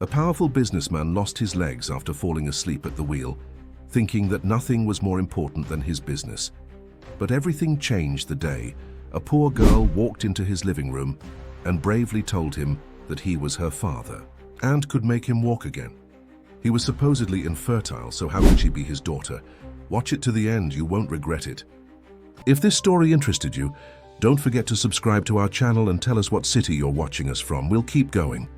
A powerful businessman lost his legs after falling asleep at the wheel, thinking that nothing was more important than his business. But everything changed the day a poor girl walked into his living room and bravely told him that he was her father and could make him walk again. He was supposedly infertile, so how could she be his daughter? Watch it to the end, you won't regret it. If this story interested you, don't forget to subscribe to our channel and tell us what city you're watching us from. We'll keep going.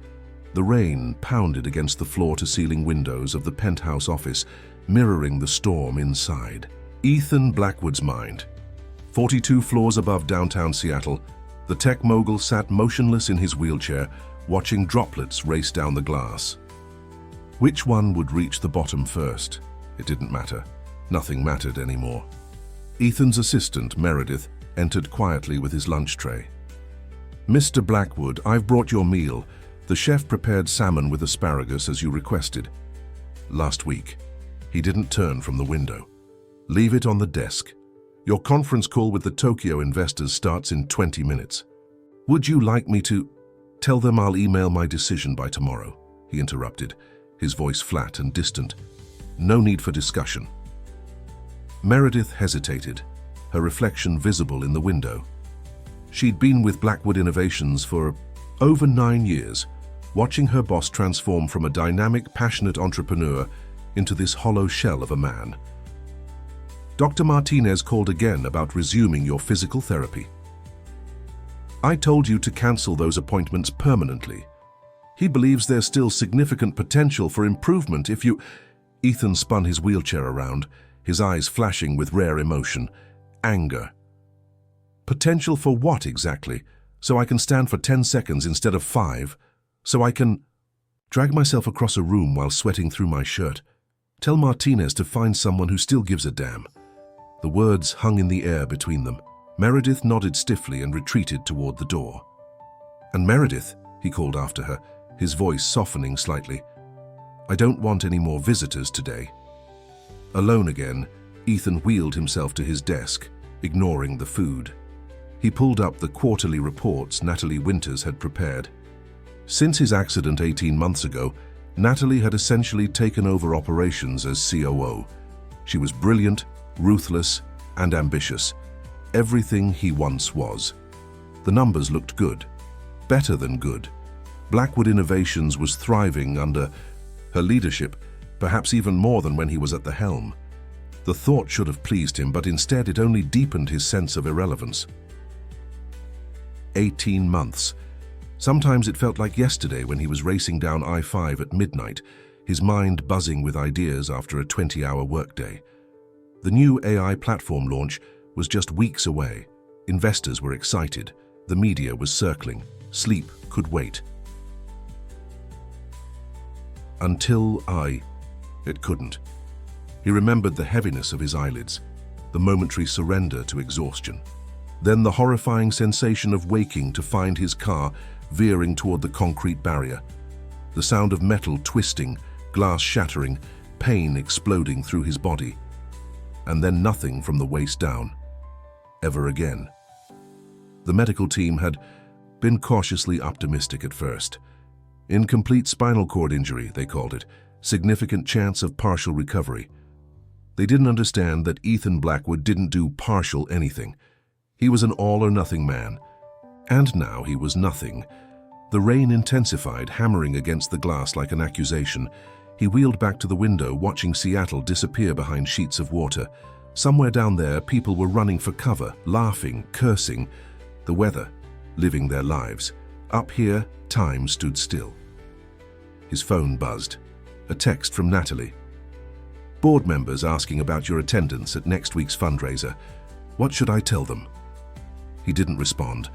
The rain pounded against the floor-to-ceiling windows of the penthouse office, mirroring the storm inside. Ethan Blackwood's mind. 42 floors above downtown Seattle, the tech mogul sat motionless in his wheelchair, watching droplets race down the glass. Which one would reach the bottom first? It didn't matter. Nothing mattered anymore. Ethan's assistant, Meredith, entered quietly with his lunch tray. "Mr. Blackwood, I've brought your meal. The chef prepared salmon with asparagus as you requested." "Last week." He didn't turn from the window. "Leave it on the desk. Your conference call with the Tokyo investors starts in 20 minutes. Would you like me to tell them I'll email my decision by tomorrow?" he interrupted, his voice flat and distant. "No need for discussion." Meredith hesitated, her reflection visible in the window. She'd been with Blackwood Innovations for over 9 years, watching her boss transform from a dynamic, passionate entrepreneur into this hollow shell of a man. "Dr. Martinez called again about resuming your physical therapy. I told you to cancel those appointments permanently. He believes there's still significant potential for improvement if you..." Ethan spun his wheelchair around, his eyes flashing with rare emotion. Anger. "Potential for what exactly? So I can stand for 10 seconds instead of 5? So I can..." Drag myself across a room while sweating through my shirt. "Tell Martinez to find someone who still gives a damn." The words hung in the air between them. Meredith nodded stiffly and retreated toward the door. "And Meredith," he called after her, his voice softening slightly, "I don't want any more visitors today." Alone again, Ethan wheeled himself to his desk, ignoring the food. He pulled up the quarterly reports Natalie Winters had prepared. Since his accident 18 months ago, Natalie had essentially taken over operations as COO. She was brilliant, ruthless, and ambitious. Everything he once was. The numbers looked good. Better than good. Blackwood Innovations was thriving under her leadership, perhaps even more than when he was at the helm. The thought should have pleased him, but instead it only deepened his sense of irrelevance. 18 months. Sometimes it felt like yesterday when he was racing down I-5 at midnight, his mind buzzing with ideas after a 20-hour workday. The new AI platform launch was just weeks away. Investors were excited. The media was circling. Sleep could wait. It couldn't. He remembered the heaviness of his eyelids, the momentary surrender to exhaustion. Then the horrifying sensation of waking to find his car veering toward the concrete barrier. The sound of metal twisting, glass shattering, pain exploding through his body. And then nothing from the waist down. Ever again. The medical team had been cautiously optimistic at first. Incomplete spinal cord injury, they called it. Significant chance of partial recovery. They didn't understand that Ethan Blackwood didn't do partial anything. He was an all-or-nothing man. And now he was nothing. The rain intensified, hammering against the glass like an accusation. He wheeled back to the window, watching Seattle disappear behind sheets of water. Somewhere down there, people were running for cover, laughing, cursing. The weather, living their lives. Up here, time stood still. His phone buzzed. A text from Natalie. "Board members asking about your attendance at next week's fundraiser. What should I tell them?" He didn't respond.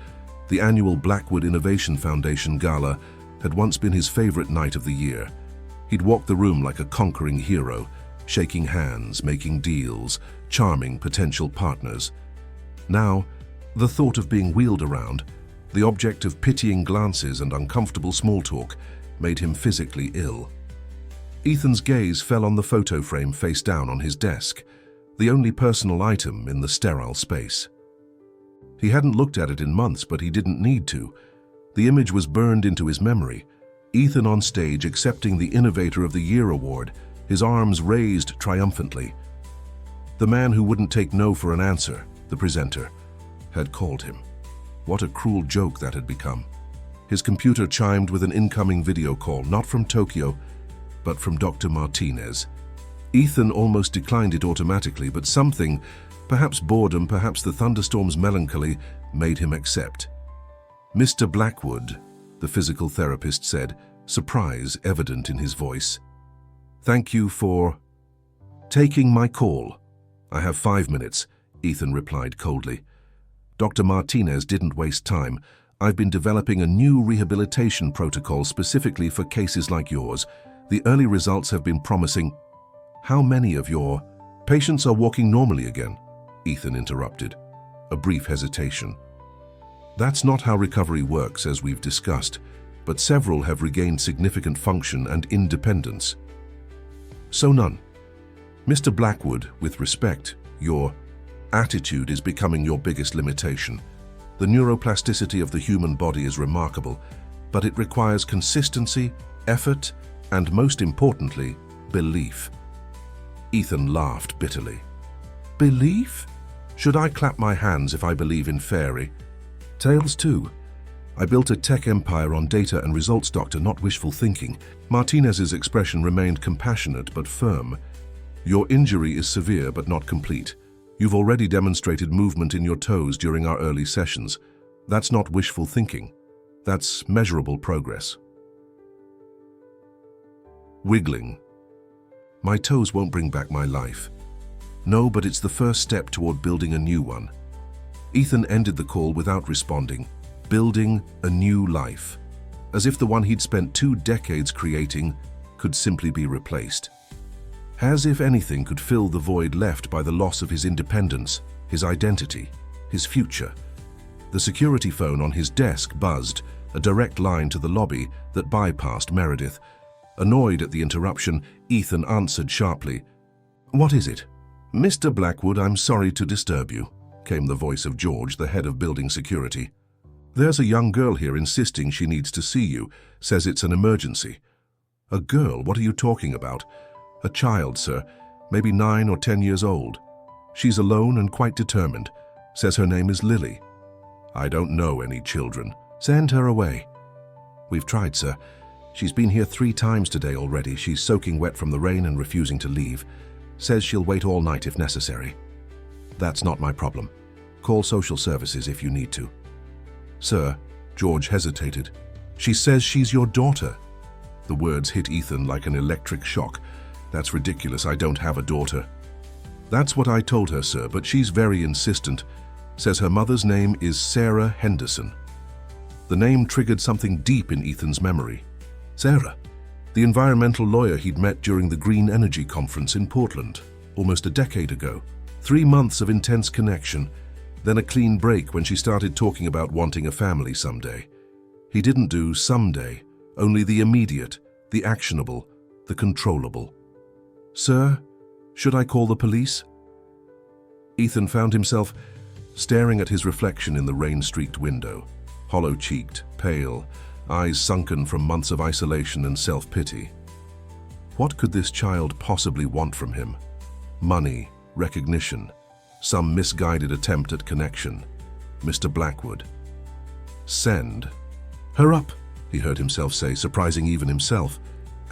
The annual Blackwood Innovation Foundation Gala had once been his favorite night of the year. He'd walk the room like a conquering hero, shaking hands, making deals, charming potential partners. Now, the thought of being wheeled around, the object of pitying glances and uncomfortable small talk, made him physically ill. Ethan's gaze fell on the photo frame face down on his desk, the only personal item in the sterile space. He hadn't looked at it in months, but he didn't need to. The image was burned into his memory, Ethan on stage accepting the Innovator of the Year award, his arms raised triumphantly. The man who wouldn't take no for an answer, the presenter, had called him. What a cruel joke that had become. His computer chimed with an incoming video call, not from Tokyo, but from Dr. Martinez. Ethan almost declined it automatically, but something, perhaps boredom, perhaps the thunderstorm's melancholy, made him accept. "Mr. Blackwood," the physical therapist said, surprise evident in his voice. "Thank you for taking my call." "I have 5 minutes," Ethan replied coldly. Dr. Martinez didn't waste time. "I've been developing a new rehabilitation protocol specifically for cases like yours. The early results have been promising." "How many of your patients are walking normally again?" Ethan interrupted. A brief hesitation. "That's not how recovery works, as we've discussed, but several have regained significant function and independence." "So none." "Mr. Blackwood, with respect, your attitude is becoming your biggest limitation. The neuroplasticity of the human body is remarkable, but it requires consistency, effort, and most importantly, belief." Ethan laughed bitterly. "Belief? Should I clap my hands if I believe in fairy tales too? I built a tech empire on data and results, doctor, not wishful thinking." Martinez's expression remained compassionate but firm. "Your injury is severe but not complete. You've already demonstrated movement in your toes during our early sessions. That's not wishful thinking. That's measurable progress." Wiggling. "My toes won't bring back my life." "No, but it's the first step toward building a new one." Ethan ended the call without responding. Building a new life. As if the one he'd spent 2 decades creating could simply be replaced. As if anything could fill the void left by the loss of his independence, his identity, his future. The security phone on his desk buzzed, a direct line to the lobby that bypassed Meredith. Annoyed at the interruption, Ethan answered sharply. "What is it?" "Mr. Blackwood, I'm sorry to disturb you," came the voice of George, the head of building security. "There's a young girl here insisting she needs to see you, says it's an emergency." "A girl? What are you talking about?" "A child, sir, maybe 9 or 10 years old. She's alone and quite determined. Says her name is Lily." "I don't know any children." "Send her away." "We've tried, sir. She's been here 3 times today already. She's soaking wet from the rain and refusing to leave. Says she'll wait all night if necessary." "That's not my problem. Call social services if you need to." "Sir," George hesitated. "She says she's your daughter." The words hit Ethan like an electric shock. "That's ridiculous. I don't have a daughter." "That's what I told her, sir, but she's very insistent. Says her mother's name is Sarah Henderson." The name triggered something deep in Ethan's memory. Sarah, the environmental lawyer he'd met during the Green Energy Conference in Portland, almost a decade ago. 3 months of intense connection, then a clean break when she started talking about wanting a family someday. He didn't do someday, only the immediate, the actionable, the controllable. "Sir, should I call the police?" Ethan found himself staring at his reflection in the rain-streaked window, hollow-cheeked, pale, eyes sunken from months of isolation and self-pity. What could this child possibly want from him? Money, recognition, some misguided attempt at connection. Mr. Blackwood. "Send her up," he heard himself say, surprising even himself.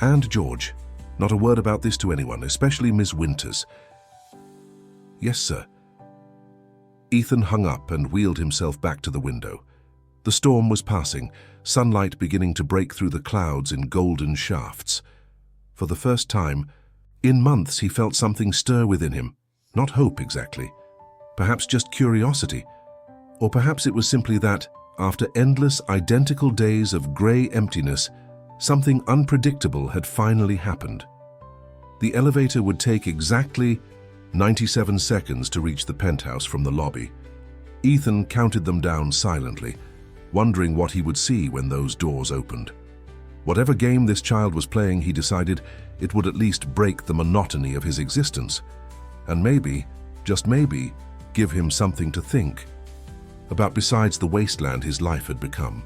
"And George, not a word about this to anyone, especially Miss Winters." "Yes, sir." Ethan hung up and wheeled himself back to the window. The storm was passing, sunlight beginning to break through the clouds in golden shafts. For the first time, in months, he felt something stir within him. Not hope exactly. Perhaps just curiosity. Or perhaps it was simply that, after endless, identical days of grey emptiness, something unpredictable had finally happened. The elevator would take exactly 97 seconds to reach the penthouse from the lobby. Ethan counted them down silently, wondering what he would see when those doors opened. Whatever game this child was playing, he decided it would at least break the monotony of his existence, and maybe, just maybe, give him something to think about besides the wasteland his life had become.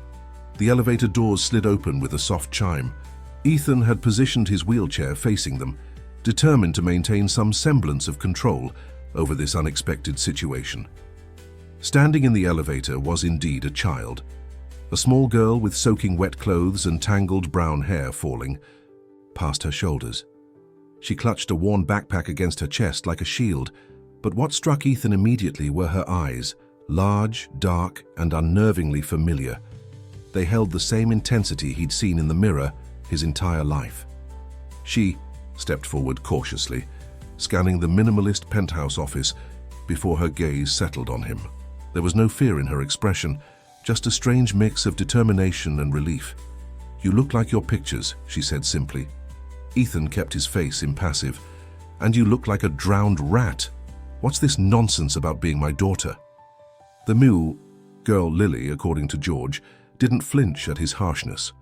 The elevator doors slid open with a soft chime. Ethan had positioned his wheelchair facing them, determined to maintain some semblance of control over this unexpected situation. Standing in the elevator was indeed a child, a small girl with soaking wet clothes and tangled brown hair falling past her shoulders. She clutched a worn backpack against her chest like a shield, but what struck Ethan immediately were her eyes, large, dark, and unnervingly familiar. They held the same intensity he'd seen in the mirror his entire life. She stepped forward cautiously, scanning the minimalist penthouse office before her gaze settled on him. There was no fear in her expression, just a strange mix of determination and relief. "You look like your pictures," she said simply. Ethan kept his face impassive. "And you look like a drowned rat. What's this nonsense about being my daughter?" The Moo girl, Lily, according to George, didn't flinch at his harshness.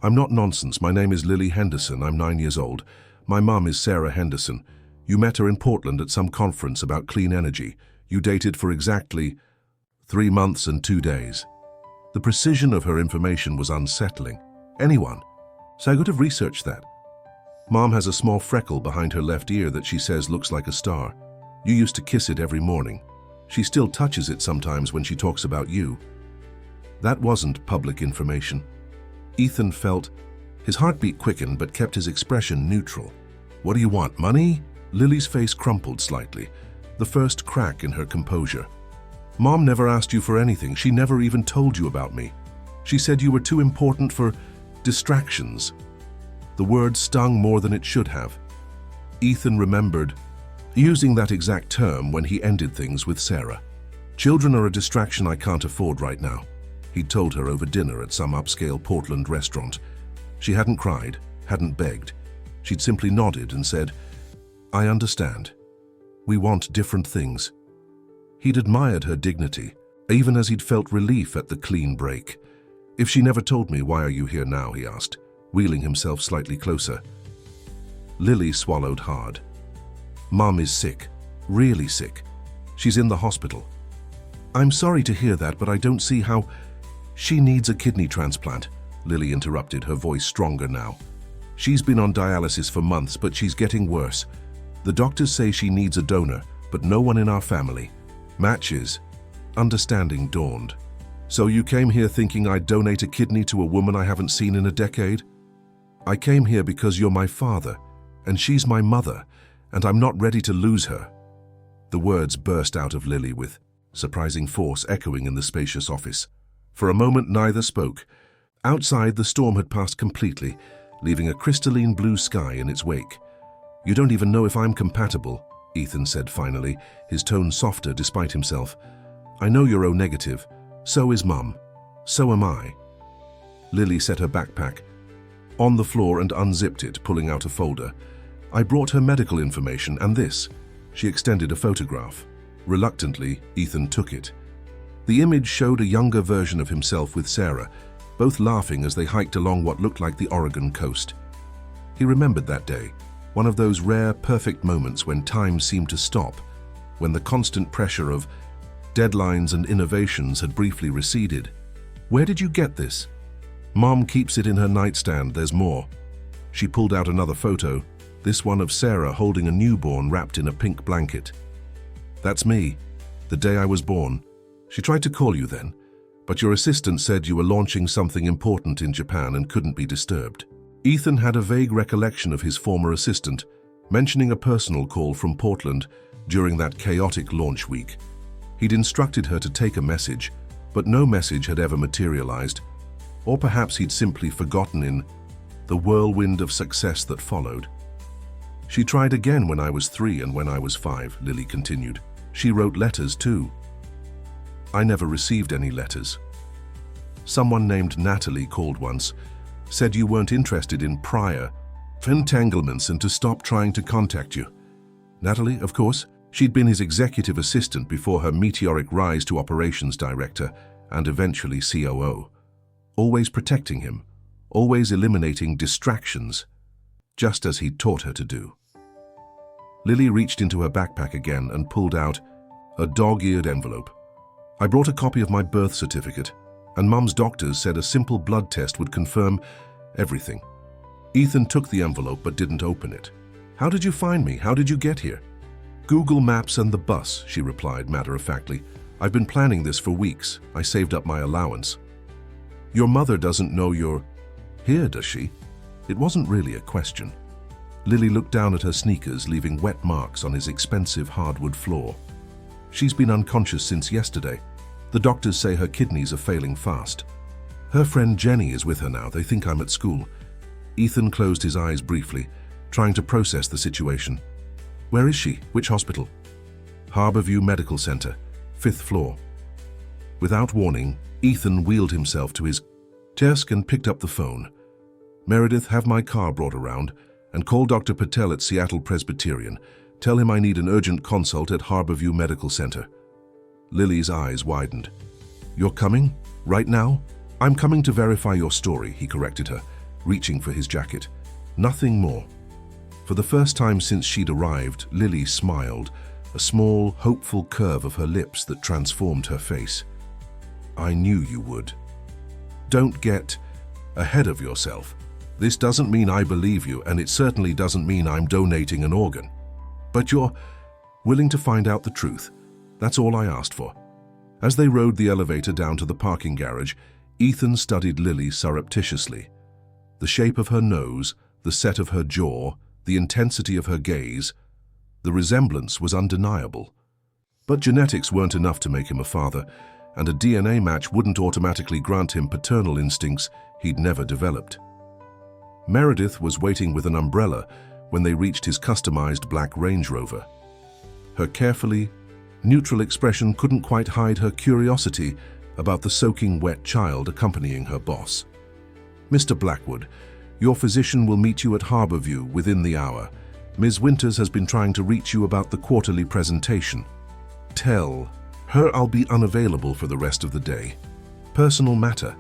"I'm not nonsense. My name is Lily Henderson. I'm 9 years old. My mum is Sarah Henderson. You met her in Portland at some conference about clean energy. You dated for exactly 3 months and 2 days. The precision of her information was unsettling. Anyone. So I could have researched that. Mom has a small freckle behind her left ear that she says looks like a star. You used to kiss it every morning. She still touches it sometimes when she talks about you. That wasn't public information. Ethan felt his heartbeat quickened but kept his expression neutral. What do you want, money? Lily's face crumpled slightly, the first crack in her composure. Mom never asked you for anything. She never even told you about me. She said you were too important for distractions. The word stung more than it should have. Ethan remembered using that exact term when he ended things with Sarah. Children are a distraction I can't afford right now, he'd told her over dinner at some upscale Portland restaurant. She hadn't cried, hadn't begged. She'd simply nodded and said, "I understand. We want different things." He'd admired her dignity, even as he'd felt relief at the clean break. "If she never told me, why are you here now?" he asked, wheeling himself slightly closer. Lily swallowed hard. "Mom is sick, really sick. She's in the hospital." "I'm sorry to hear that, but I don't see how—" "She needs a kidney transplant," Lily interrupted, her voice stronger now. "She's been on dialysis for months, but she's getting worse. The doctors say she needs a donor, but no one in our family matches." Understanding dawned. "So you came here thinking I'd donate a kidney to a woman I haven't seen in a decade?" "I came here because you're my father, and she's my mother, and I'm not ready to lose her." The words burst out of Lily with surprising force, echoing in the spacious office. For a moment neither spoke. Outside, the storm had passed completely, leaving a crystalline blue sky in its wake. "You don't even know if I'm compatible," Ethan said finally, his tone softer despite himself. "I know you're O-negative. So is Mum. So am I." Lily set her backpack on the floor and unzipped it, pulling out a folder. "I brought her medical information and this." She extended a photograph. Reluctantly, Ethan took it. The image showed a younger version of himself with Sarah, both laughing as they hiked along what looked like the Oregon coast. He remembered that day, one of those rare, perfect moments when time seemed to stop, when the constant pressure of deadlines and innovations had briefly receded. "Where did you get this?" "Mom keeps it in her nightstand. There's more." She pulled out another photo, this one of Sarah holding a newborn wrapped in a pink blanket. "That's me, the day I was born. She tried to call you then, but your assistant said you were launching something important in Japan and couldn't be disturbed." Ethan had a vague recollection of his former assistant mentioning a personal call from Portland during that chaotic launch week. He'd instructed her to take a message, but no message had ever materialized, or perhaps he'd simply forgotten in the whirlwind of success that followed. "She tried again when I was 3 and when I was 5, Lily continued. "She wrote letters too." "I never received any letters." "Someone named Natalie called once, said you weren't interested in prior entanglements and to stop trying to contact you." "Natalie, of course. She'd been his executive assistant before her meteoric rise to operations director and eventually COO. Always protecting him, always eliminating distractions, just as he'd taught her to do." Lily reached into her backpack again and pulled out a dog-eared envelope. "I brought a copy of my birth certificate and Mum's doctors said a simple blood test would confirm everything. Ethan took the envelope but didn't open it. "How did you find me? How did you get here?" "Google Maps and the bus," she replied matter-of-factly. "I've been planning this for weeks. I saved up my allowance." "Your mother doesn't know you're here, does she?" It wasn't really a question. Lily looked down at her sneakers, leaving wet marks on his expensive hardwood floor. "She's been unconscious since yesterday. The doctors say her kidneys are failing fast. Her friend Jenny is with her now. They think I'm at school." Ethan closed his eyes briefly, trying to process the situation. "Where is she? Which hospital?" "Harborview Medical Center, 5th floor." Without warning, Ethan wheeled himself to his desk and picked up the phone. "Meredith, have my car brought around and call Dr. Patel at Seattle Presbyterian. Tell him I need an urgent consult at Harborview Medical Center." Lily's eyes widened. "You're coming? Right now?" "I'm coming to verify your story," he corrected her, reaching for his jacket. "Nothing more." For the first time since she'd arrived, Lily smiled, a small, hopeful curve of her lips that transformed her face. "I knew you would." "Don't get ahead of yourself. This doesn't mean I believe you, and it certainly doesn't mean I'm donating an organ. But you're willing to find out the truth. That's all I asked for." As they rode the elevator down to the parking garage, Ethan studied Lily surreptitiously. The shape of her nose, the set of her jaw, the intensity of her gaze, the resemblance was undeniable. But genetics weren't enough to make him a father, and a DNA match wouldn't automatically grant him paternal instincts he'd never developed. Meredith was waiting with an umbrella when they reached his customized black Range Rover. Her carefully neutral expression couldn't quite hide her curiosity about the soaking wet child accompanying her boss. "Mr. Blackwood, your physician will meet you at Harborview within the hour. Ms. Winters has been trying to reach you about the quarterly presentation. Tell her I'll be unavailable for the rest of the day. Personal matter."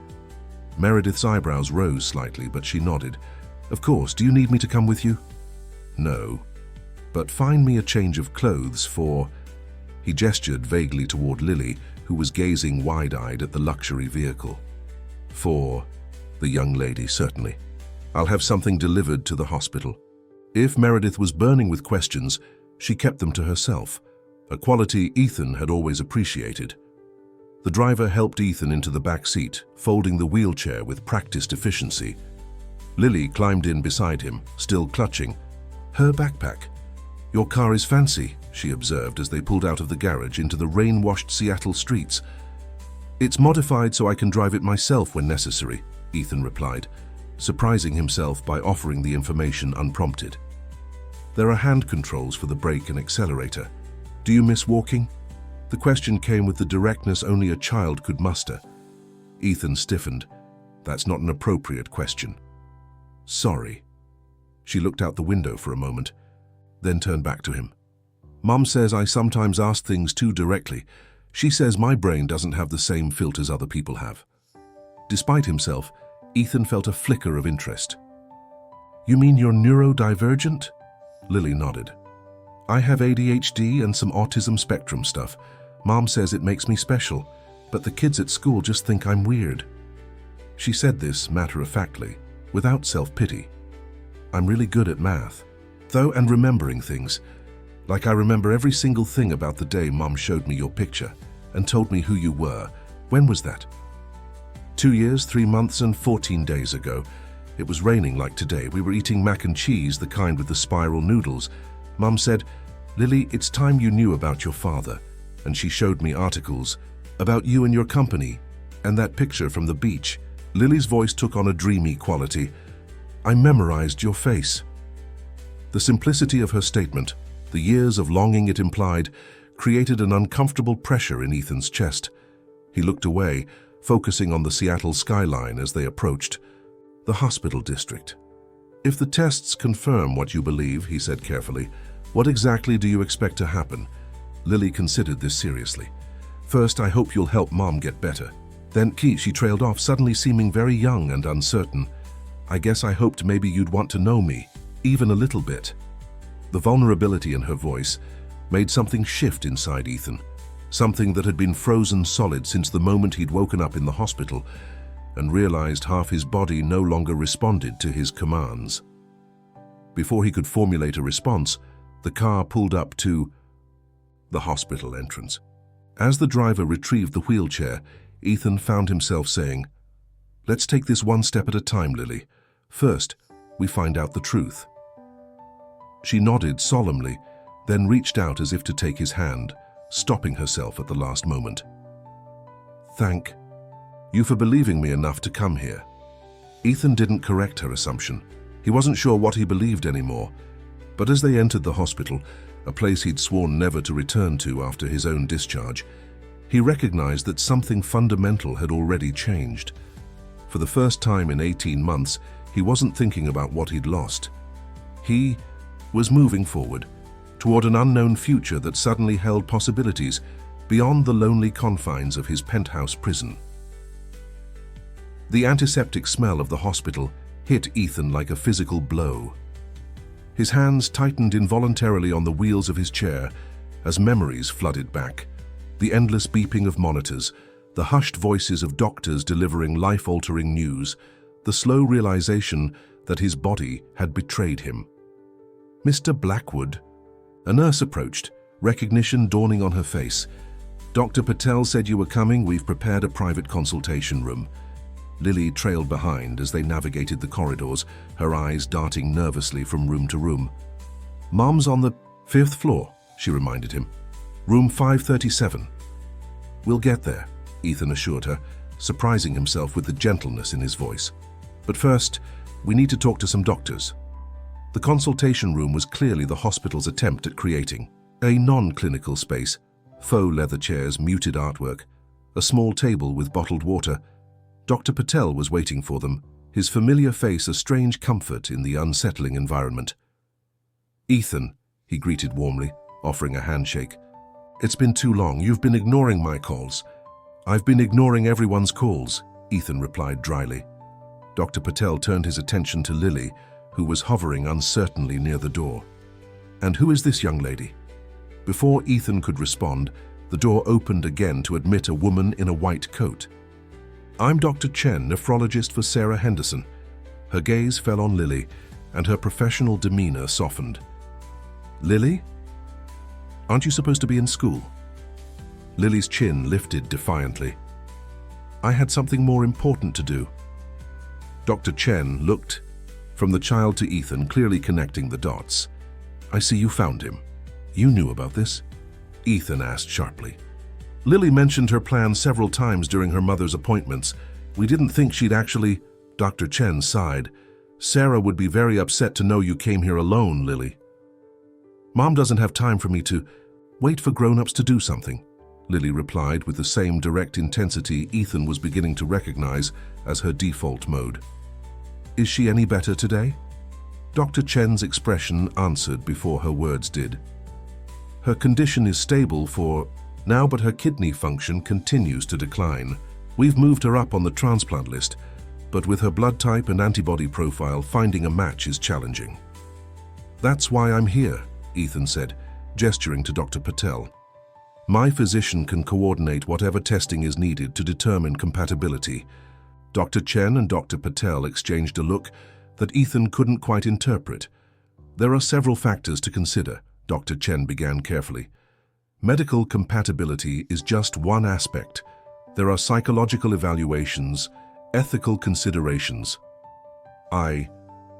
Meredith's eyebrows rose slightly, but she nodded. "Of course. Do you need me to come with you?" "No. But find me a change of clothes for—" He gestured vaguely toward Lily, who was gazing wide-eyed at the luxury vehicle. "For the young lady, certainly. I'll have something delivered to the hospital." If Meredith was burning with questions, she kept them to herself, a quality Ethan had always appreciated. The driver helped Ethan into the back seat, folding the wheelchair with practiced efficiency. Lily climbed in beside him, still clutching her backpack. "Your car is fancy," she observed as they pulled out of the garage into the rain-washed Seattle streets. "It's modified so I can drive it myself when necessary," Ethan replied, surprising himself by offering the information unprompted. "There are hand controls for the brake and accelerator. Do you miss walking?" The question came with the directness only a child could muster. Ethan stiffened. "That's not an appropriate question." "Sorry." She looked out the window for a moment, then turned back to him. "Mom says I sometimes ask things too directly. She says my brain doesn't have the same filters other people have." Despite himself, Ethan felt a flicker of interest. "You mean you're neurodivergent?" Lily nodded. "I have ADHD and some autism spectrum stuff. Mom says it makes me special, but the kids at school just think I'm weird." She said this matter-of-factly, without self-pity. "I'm really good at math, though, and remembering things. Like I remember every single thing about the day Mom showed me your picture and told me who you were. When was that?" 2 years, 3 months, and 14 days ago. It was raining like today. We were eating mac and cheese, the kind with the spiral noodles. Mom said, 'Lily, it's time you knew about your father.' And she showed me articles about you and your company, and that picture from the beach." Lily's voice took on a dreamy quality. "I memorized your face." The simplicity of her statement, the years of longing it implied, created an uncomfortable pressure in Ethan's chest. He looked away, focusing on the Seattle skyline as they approached the hospital district. "If the tests confirm what you believe," he said carefully, "what exactly do you expect to happen?" Lily considered this seriously. "First, I hope you'll help Mom get better." Then she trailed off, suddenly seeming very young and uncertain. "I guess I hoped maybe you'd want to know me, even a little bit." The vulnerability in her voice made something shift inside Ethan. something that had been frozen solid since the moment he'd woken up in the hospital and realized half his body no longer responded to his commands. Before he could formulate a response, the car pulled up to the hospital entrance. As the driver retrieved the wheelchair, Ethan found himself saying, "Let's take this one step at a time, Lily. First, we find out the truth." She nodded solemnly, then reached out as if to take his hand, stopping herself at the last moment. "Thank you for believing me enough to come here." Ethan didn't correct her assumption. He wasn't sure what he believed anymore, but as they entered the hospital, a place he'd sworn never to return to after his own discharge, he recognized that something fundamental had already changed. For the first time in 18 months, he wasn't thinking about what he'd lost. He was moving forward, toward an unknown future that suddenly held possibilities beyond the lonely confines of his penthouse prison. The antiseptic smell of the hospital hit Ethan like a physical blow. His hands tightened involuntarily on the wheels of his chair as memories flooded back. The endless beeping of monitors, the hushed voices of doctors delivering life-altering news, the slow realization that his body had betrayed him. "Mr. Blackwood." A nurse approached, recognition dawning on her face. "Dr. Patel said you were coming. We've prepared a private consultation room." Lily trailed behind as they navigated the corridors, her eyes darting nervously from room to room. "Mom's on the 5th floor," she reminded him. "Room 537. "We'll get there," Ethan assured her, surprising himself with the gentleness in his voice. "But first, we need to talk to some doctors." The consultation room was clearly the hospital's attempt at creating a non-clinical space: faux leather chairs, muted artwork, a small table with bottled water. Dr. Patel was waiting for them, his familiar face a strange comfort in the unsettling environment. "Ethan," he greeted warmly, offering a handshake. "It's been too long. You've been ignoring my calls." "I've been ignoring everyone's calls," Ethan replied dryly. Dr. Patel turned his attention to Lily, who was hovering uncertainly near the door. "And who is this young lady?" Before Ethan could respond, the door opened again to admit a woman in a white coat. "I'm Dr. Chen, nephrologist for Sarah Henderson." Her gaze fell on Lily, and her professional demeanor softened. "Lily? Aren't you supposed to be in school?" Lily's chin lifted defiantly. "I had something more important to do." Dr. Chen looked from the child to Ethan, clearly connecting the dots. "I see you found him. You knew about this?" Ethan asked sharply. "Lily mentioned her plan several times during her mother's appointments. We didn't think she'd actually—" Dr. Chen sighed. "Sarah would be very upset to know you came here alone, Lily." "Mom doesn't have time for me to wait for grown-ups to do something," Lily replied with the same direct intensity Ethan was beginning to recognize as her default mode. "Is she any better today?" Dr. Chen's expression answered before her words did. "Her condition is stable for now, but her kidney function continues to decline. We've moved her up on the transplant list, but with her blood type and antibody profile, finding a match is challenging." "That's why I'm here," Ethan said, gesturing to Dr. Patel. "My physician can coordinate whatever testing is needed to determine compatibility." Dr. Chen and Dr. Patel exchanged a look that Ethan couldn't quite interpret. "There are several factors to consider," Dr. Chen began carefully. "Medical compatibility is just one aspect. There are psychological evaluations, ethical considerations." "I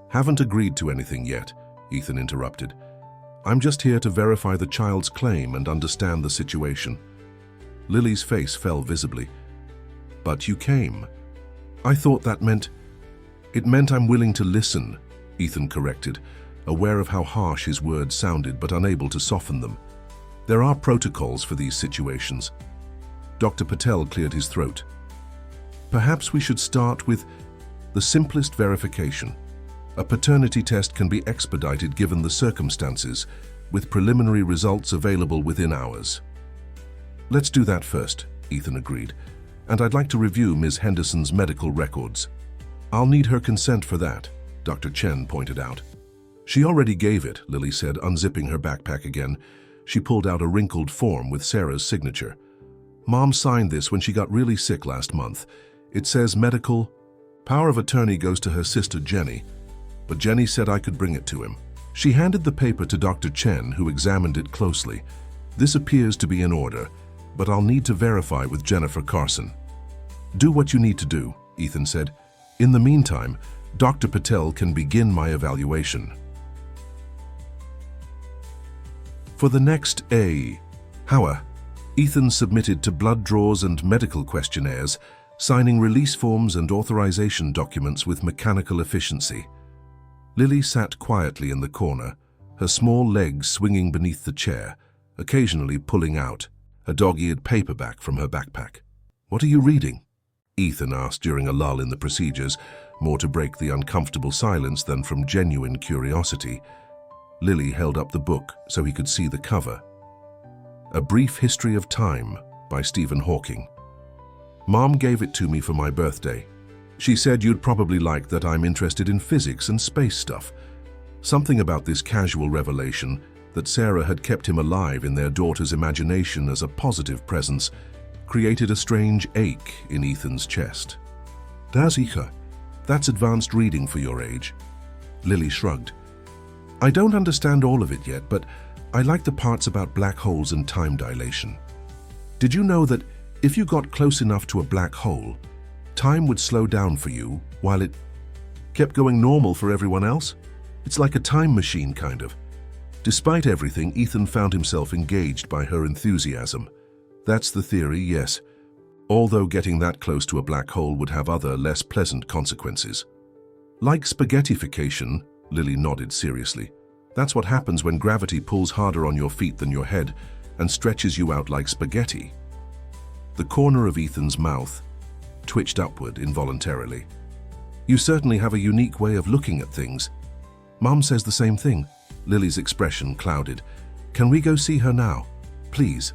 haven't agreed to anything yet," Ethan interrupted. "I'm just here to verify the child's claim and understand the situation." Lily's face fell visibly. "But you came." "I thought that meant—" "It meant I'm willing to listen," Ethan corrected, aware of how harsh his words sounded but unable to soften them. "There are protocols for these situations." Dr. Patel cleared his throat. "Perhaps we should start with the simplest verification. A paternity test can be expedited given the circumstances, with preliminary results available within hours." "Let's do that first," Ethan agreed. "And I'd like to review Ms. Henderson's medical records." "I'll need her consent for that," Dr. Chen pointed out. "She already gave it," Lily said, unzipping her backpack again. She pulled out a wrinkled form with Sarah's signature. Mom signed this when she got really sick last month. It says medical power of attorney goes to her sister Jenny, but Jenny said I could bring it to him. She handed the paper to Dr. Chen, who examined it closely. This appears to be in order, but I'll need to verify with Jennifer Carson. Do what you need to do, Ethan said. In the meantime, Dr. Patel can begin my evaluation. For the next hour, Ethan submitted to blood draws and medical questionnaires, signing release forms and authorization documents with mechanical efficiency. Lily sat quietly in the corner, her small legs swinging beneath the chair, occasionally pulling out a dog-eared paperback from her backpack. "What are you reading?" Ethan asked during a lull in the procedures, more to break the uncomfortable silence than from genuine curiosity. Lily held up the book so he could see the cover. A Brief History of Time by Stephen Hawking. "Mom gave it to me for my birthday. She said you'd probably like that I'm interested in physics and space stuff." Something about this casual revelation that Sarah had kept him alive in their daughter's imagination as a positive presence created a strange ache in Ethan's chest. "Das sicher. That's advanced reading for your age." Lily shrugged. "I don't understand all of it yet, but I like the parts about black holes and time dilation. Did you know that if you got close enough to a black hole, time would slow down for you while it kept going normal for everyone else? It's like a time machine, kind of." Despite everything, Ethan found himself engaged by her enthusiasm. That's the theory, yes. Although getting that close to a black hole would have other, less pleasant consequences. "Like spaghettification," Lily nodded seriously. "That's what happens when gravity pulls harder on your feet than your head and stretches you out like spaghetti." The corner of Ethan's mouth twitched upward involuntarily. "You certainly have a unique way of looking at things." "Mom says the same thing." Lily's expression clouded. "Can we go see her now, please?"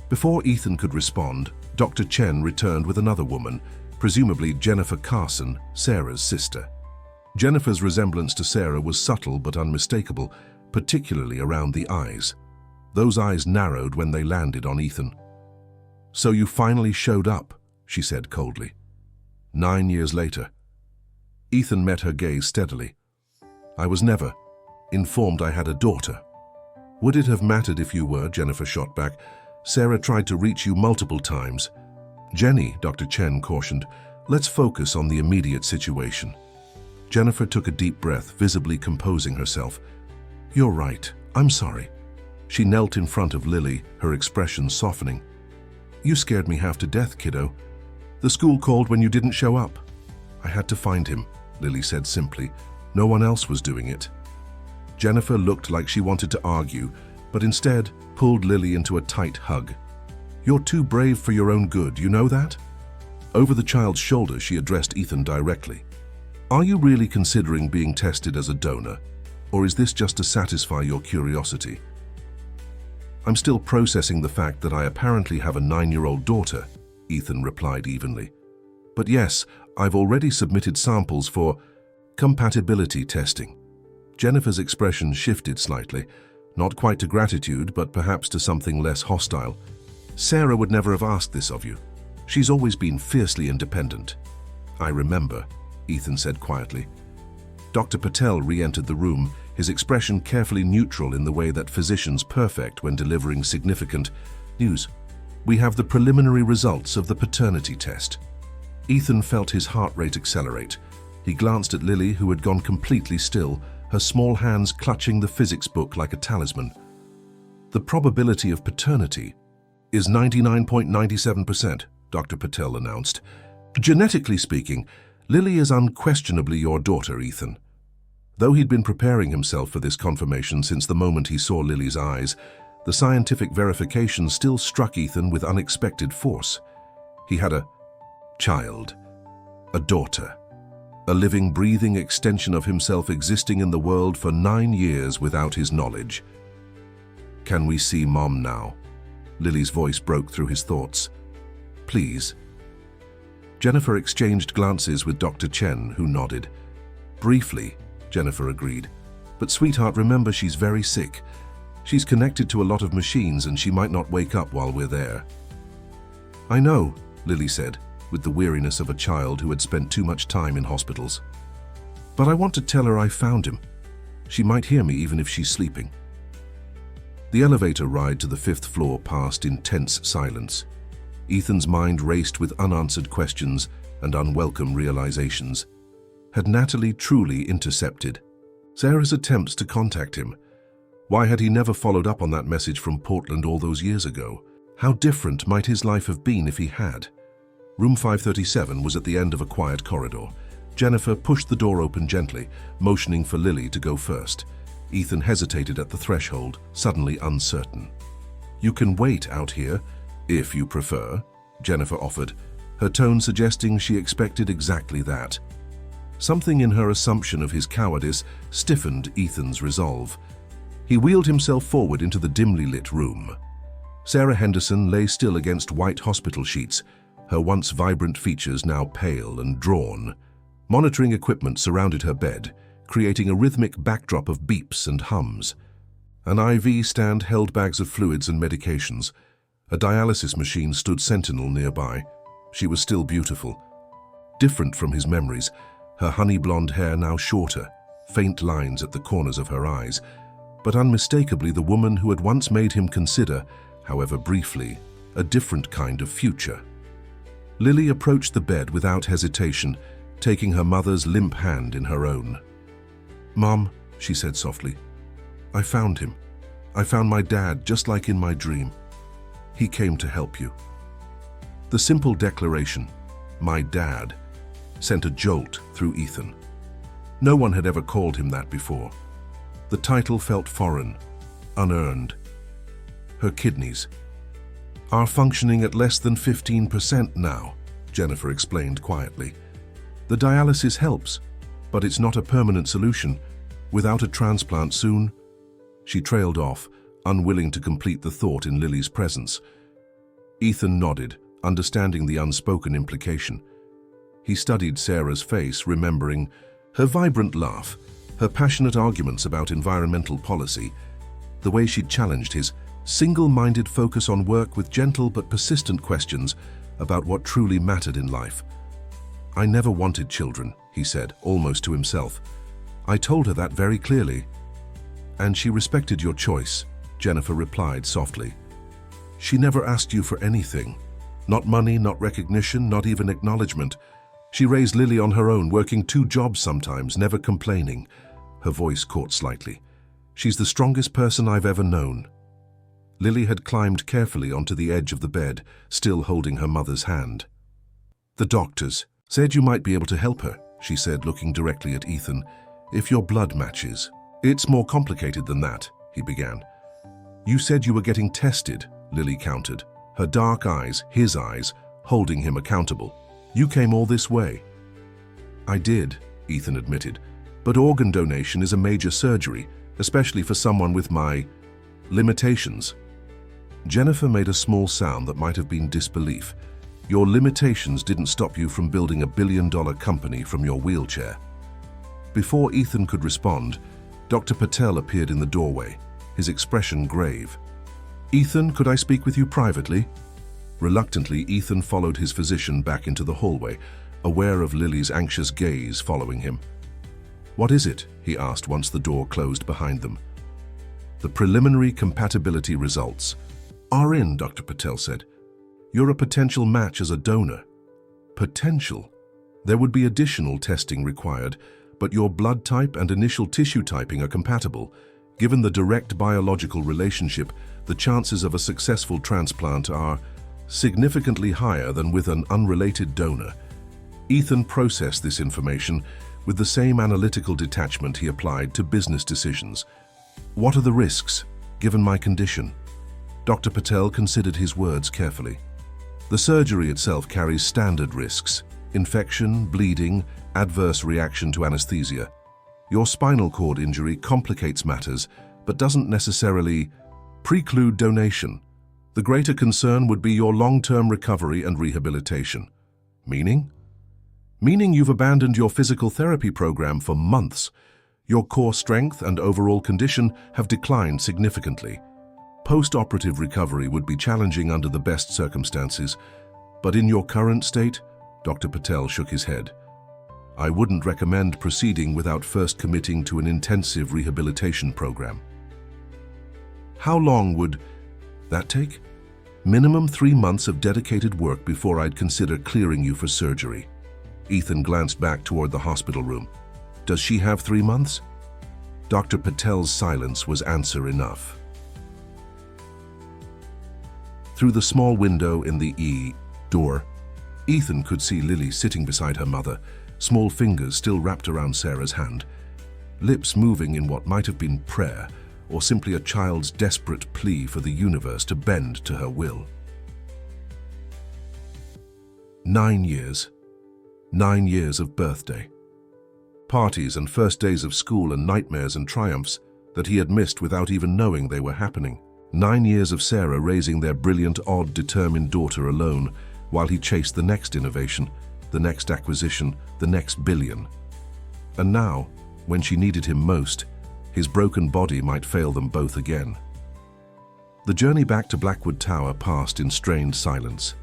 Before Ethan could respond, Dr. Chen returned with another woman, presumably Jennifer Carson, Sarah's sister. Jennifer's resemblance to Sarah was subtle but unmistakable, particularly around the eyes. Those eyes narrowed when they landed on Ethan. "So you finally showed up," she said coldly. 9 years later. Ethan met her gaze steadily. "I was never informed I had a daughter." "Would it have mattered if you were?" Jennifer shot back. "Sarah tried to reach you multiple times." "Jenny," Dr. Chen cautioned, "let's focus on the immediate situation." Jennifer took a deep breath, visibly composing herself. "You're right. I'm sorry." She knelt in front of Lily, her expression softening. "You scared me half to death, kiddo. The school called when you didn't show up." "I had to find him," Lily said simply. "No one else was doing it." Jennifer looked like she wanted to argue, but instead pulled Lily into a tight hug. "You're too brave for your own good, you know that?" Over the child's shoulder, she addressed Ethan directly. "Are you really considering being tested as a donor, or is this just to satisfy your curiosity?" "I'm still processing the fact that I apparently have a 9-year-old daughter," Ethan replied evenly. "But yes, I've already submitted samples for compatibility testing." Jennifer's expression shifted slightly, not quite to gratitude, but perhaps to something less hostile. "Sarah would never have asked this of you. She's always been fiercely independent." "I remember," Ethan said quietly. Dr. Patel re-entered the room, his expression carefully neutral in the way that physicians perfect when delivering significant news. "We have the preliminary results of the paternity test." Ethan felt his heart rate accelerate. He glanced at Lily, who had gone completely still, her small hands clutching the physics book like a talisman. "The probability of paternity is 99.97%, Dr. Patel announced. "Genetically speaking, Lily is unquestionably your daughter, Ethan." Though he'd been preparing himself for this confirmation since the moment he saw Lily's eyes, the scientific verification still struck Ethan with unexpected force. He had a child, a daughter. A living, breathing extension of himself existing in the world for 9 years without his knowledge. "Can we see Mom now?" Lily's voice broke through his thoughts. "Please." Jennifer exchanged glances with Dr. Chen, who nodded. "Briefly," Jennifer agreed. "But sweetheart, remember she's very sick. She's connected to a lot of machines and she might not wake up while we're there. I know, Lily said, with the weariness of a child who had spent too much time in hospitals. But I want to tell her I found him. She might hear me even if she's sleeping. The elevator ride to the 5th floor passed in tense silence. Ethan's mind raced with unanswered questions and unwelcome realizations. Had Natalie truly intercepted Sarah's attempts to contact him? Why had he never followed up on that message from Portland all those years ago? How different might his life have been if he had? Room 537 was at the end of a quiet corridor. Jennifer pushed the door open gently, motioning for Lily to go first. Ethan hesitated at the threshold, suddenly uncertain. "You can wait out here, if you prefer," Jennifer offered, her tone suggesting she expected exactly that. Something in her assumption of his cowardice stiffened Ethan's resolve. He wheeled himself forward into the dimly lit room. Sarah Henderson lay still against white hospital sheets, her once vibrant features now pale and drawn. Monitoring equipment surrounded her bed, creating a rhythmic backdrop of beeps and hums. An IV stand held bags of fluids and medications. A dialysis machine stood sentinel nearby. She was still beautiful. Different from his memories, her honey blonde hair now shorter, faint lines at the corners of her eyes, but unmistakably the woman who had once made him consider, however briefly, a different kind of future. Lily approached the bed without hesitation, taking her mother's limp hand in her own. "Mom," she said softly, "I found him. I found my dad just like in my dream. He came to help you." The simple declaration, "my dad," sent a jolt through Ethan. No one had ever called him that before. The title felt foreign, unearned. Her kidneys are functioning at less than 15% now, Jennifer explained quietly. The dialysis helps, but it's not a permanent solution. Without a transplant soon. She trailed off, unwilling to complete the thought in Lily's presence. Ethan nodded, understanding the unspoken implication. He studied Sarah's face, remembering her vibrant laugh, her passionate arguments about environmental policy, the way she'd challenged his single-minded focus on work with gentle but persistent questions about what truly mattered in life. "I never wanted children," he said, almost to himself. "I told her that very clearly." "And she respected your choice," Jennifer replied softly. "She never asked you for anything. Not money, not recognition, not even acknowledgement. She raised Lily on her own, working 2 jobs sometimes, never complaining." Her voice caught slightly. "She's the strongest person I've ever known." Lily had climbed carefully onto the edge of the bed, still holding her mother's hand. "The doctors said you might be able to help her," she said, looking directly at Ethan, "if your blood matches." "It's more complicated than that," he began. "You said you were getting tested," Lily countered, her dark eyes, his eyes, holding him accountable. "You came all this way." "I did," Ethan admitted, "but organ donation is a major surgery, especially for someone with my limitations." Jennifer made a small sound that might have been disbelief. "Your limitations didn't stop you from building a billion-dollar company from your wheelchair." Before Ethan could respond, Dr. Patel appeared in the doorway, his expression grave. "Ethan, could I speak with you privately?" Reluctantly, Ethan followed his physician back into the hallway, aware of Lily's anxious gaze following him. "What is it?" he asked once the door closed behind them. "The preliminary compatibility results are in," Dr. Patel said. "You're a potential match as a donor." Potential? There would be additional testing required, but your blood type and initial tissue typing are compatible. Given the direct biological relationship, the chances of a successful transplant are significantly higher than with an unrelated donor. Ethan processed this information with the same analytical detachment he applied to business decisions. "What are the risks, given my condition?" Dr. Patel considered his words carefully. "The surgery itself carries standard risks: infection, bleeding, adverse reaction to anesthesia. Your spinal cord injury complicates matters, but doesn't necessarily preclude donation. The greater concern would be your long-term recovery and rehabilitation." "Meaning?" "Meaning you've abandoned your physical therapy program for months. Your core strength and overall condition have declined significantly. Post-operative recovery would be challenging under the best circumstances, but in your current state, Dr. Patel shook his head. I wouldn't recommend proceeding without first committing to an intensive rehabilitation program. How long would that take? Minimum 3 months of dedicated work before I'd consider clearing you for surgery. Ethan glanced back toward the hospital room. Does she have 3 months? Dr. Patel's silence was answer enough. Through the small window in the door, Ethan could see Lily sitting beside her mother, small fingers still wrapped around Sarah's hand, lips moving in what might have been prayer or simply a child's desperate plea for the universe to bend to her will. 9 years. 9 years of birthday. Parties and first days of school and nightmares and triumphs that he had missed without even knowing they were happening. 9 years of Sarah raising their brilliant, odd, determined daughter alone while he chased the next innovation, the next acquisition, the next billion. And now, when she needed him most, his broken body might fail them both again. The journey back to Blackwood Tower passed in strained silence.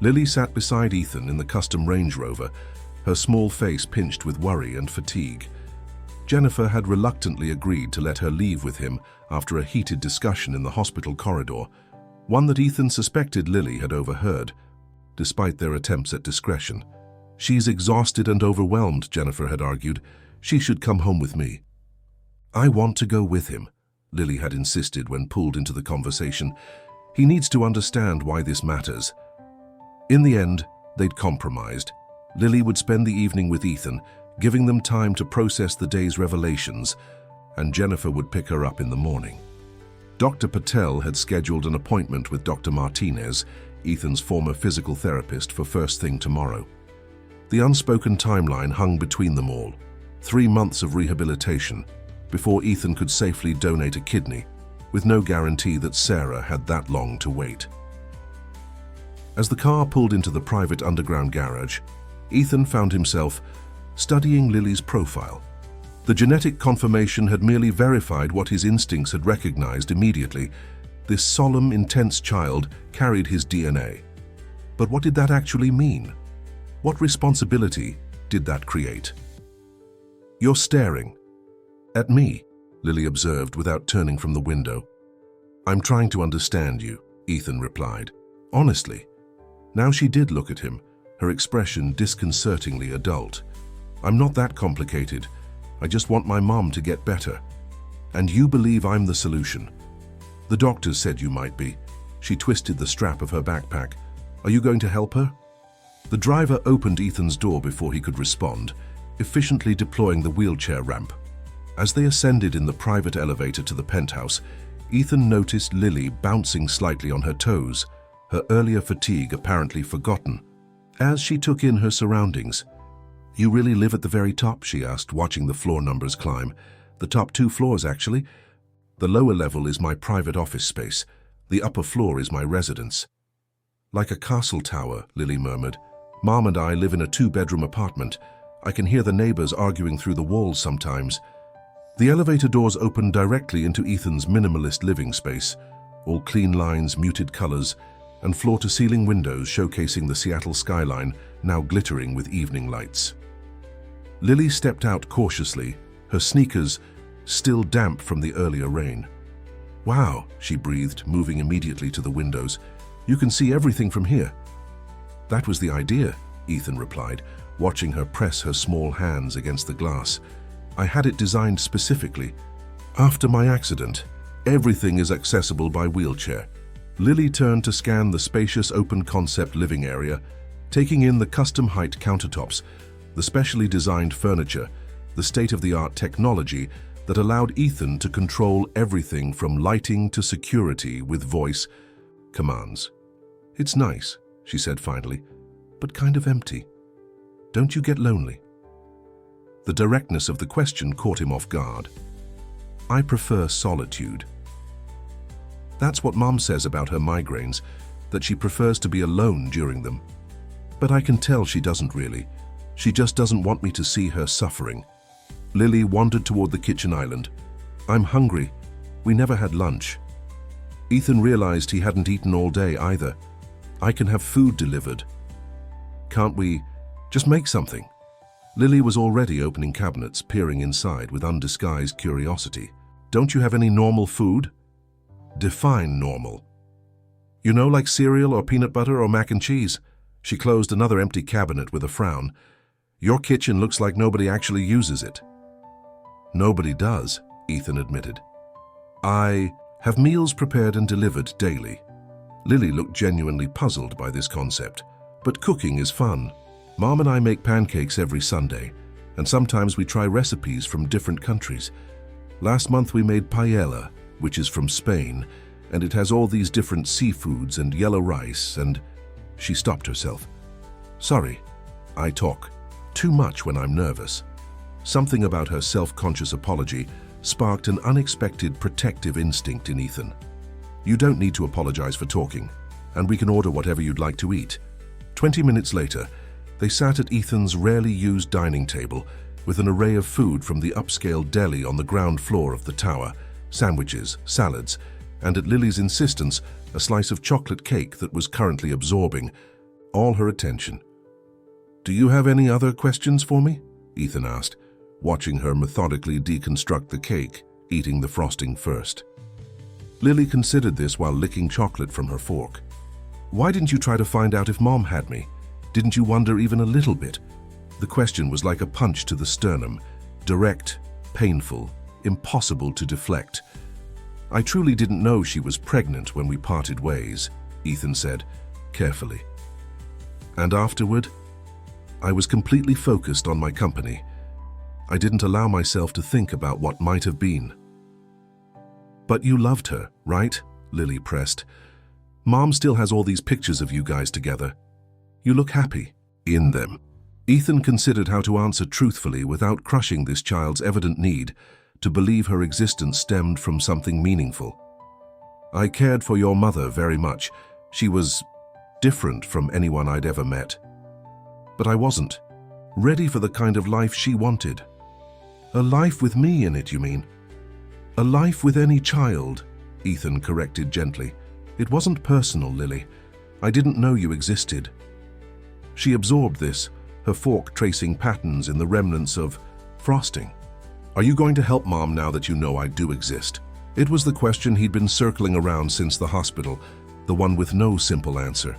Lily sat beside Ethan in the custom Range Rover, her small face pinched with worry and fatigue. Jennifer had reluctantly agreed to let her leave with him after a heated discussion in the hospital corridor, one that Ethan suspected Lily had overheard, despite their attempts at discretion. She's exhausted and overwhelmed, Jennifer had argued. She should come home with me. I want to go with him, Lily had insisted when pulled into the conversation. He needs to understand why this matters. In the end, they'd compromised. Lily would spend the evening with Ethan, giving them time to process the day's revelations, and Jennifer would pick her up in the morning. Dr. Patel had scheduled an appointment with Dr. Martinez, Ethan's former physical therapist, for first thing tomorrow. The unspoken timeline hung between them all. 3 months of rehabilitation before Ethan could safely donate a kidney, with no guarantee that Sarah had that long to wait. As the car pulled into the private underground garage, Ethan found himself studying Lily's profile. The genetic confirmation had merely verified what his instincts had recognized immediately. This solemn, intense child carried his DNA. But what did that actually mean? What responsibility did that create? You're staring. At me, Lily observed without turning from the window. I'm trying to understand you, Ethan replied. Honestly. Now she did look at him, her expression disconcertingly adult. I'm not that complicated. I just want my mom to get better. And you believe I'm the solution. The doctors said you might be. She twisted the strap of her backpack. Are you going to help her? The driver opened Ethan's door before he could respond, efficiently deploying the wheelchair ramp. As they ascended in the private elevator to the penthouse, Ethan noticed Lily bouncing slightly on her toes, her earlier fatigue apparently forgotten. As she took in her surroundings, You really live at the very top, she asked, watching the floor numbers climb. The top 2 floors, actually. The lower level is my private office space. The upper floor is my residence. Like a castle tower, Lily murmured. Mom and I live in a 2-bedroom apartment. I can hear the neighbors arguing through the walls sometimes. The elevator doors opened directly into Ethan's minimalist living space, all clean lines, muted colors, and floor-to-ceiling windows showcasing the Seattle skyline, now glittering with evening lights. Lily stepped out cautiously, her sneakers still damp from the earlier rain. Wow, she breathed, moving immediately to the windows. You can see everything from here. That was the idea, Ethan replied, watching her press her small hands against the glass. I had it designed specifically. After my accident, everything is accessible by wheelchair. Lily turned to scan the spacious open-concept living area, taking in the custom-height countertops, the specially designed furniture, the state-of-the-art technology that allowed Ethan to control everything from lighting to security with voice commands. It's nice, she said finally, but kind of empty. Don't you get lonely? The directness of the question caught him off guard. I prefer solitude. That's what Mom says about her migraines, that she prefers to be alone during them. But I can tell she doesn't really. She just doesn't want me to see her suffering. Lily wandered toward the kitchen island. "I'm hungry. We never had lunch." Ethan realized he hadn't eaten all day either. "I can have food delivered." "Can't we just make something?" Lily was already opening cabinets, peering inside with undisguised curiosity. "Don't you have any normal food?" "Define normal." "You know, like cereal or peanut butter or mac and cheese." She closed another empty cabinet with a frown. "Your kitchen looks like nobody actually uses it." "Nobody does," Ethan admitted. "I have meals prepared and delivered daily." Lily looked genuinely puzzled by this concept. "But cooking is fun. Mom and I make pancakes every Sunday, and sometimes we try recipes from different countries. Last month we made paella, which is from Spain, and it has all these different seafoods and yellow rice and—" She stopped herself. "Sorry, I talk too much when I'm nervous." Something about her self-conscious apology sparked an unexpected protective instinct in Ethan. "You don't need to apologize for talking, and we can order whatever you'd like to eat." 20 minutes later, they sat at Ethan's rarely used dining table with an array of food from the upscale deli on the ground floor of the tower, sandwiches, salads, and at Lily's insistence, a slice of chocolate cake that was currently absorbing all her attention. "Do you have any other questions for me?" Ethan asked, watching her methodically deconstruct the cake, eating the frosting first. Lily considered this while licking chocolate from her fork. "Why didn't you try to find out if Mom had me? Didn't you wonder even a little bit?" The question was like a punch to the sternum, direct, painful, impossible to deflect. "I truly didn't know she was pregnant when we parted ways," Ethan said, carefully. "And afterward, I was completely focused on my company. I didn't allow myself to think about what might have been." "But you loved her, right?" Lily pressed. "Mom still has all these pictures of you guys together. You look happy in them." Ethan considered how to answer truthfully without crushing this child's evident need to believe her existence stemmed from something meaningful. "I cared for your mother very much. She was different from anyone I'd ever met. But I wasn't ready for the kind of life she wanted." "A life with me in it, you mean?" "A life with any child," Ethan corrected gently. "It wasn't personal, Lily. I didn't know you existed." She absorbed this, her fork tracing patterns in the remnants of frosting. "Are you going to help Mom now that you know I do exist?" It was the question he'd been circling around since the hospital, the one with no simple answer.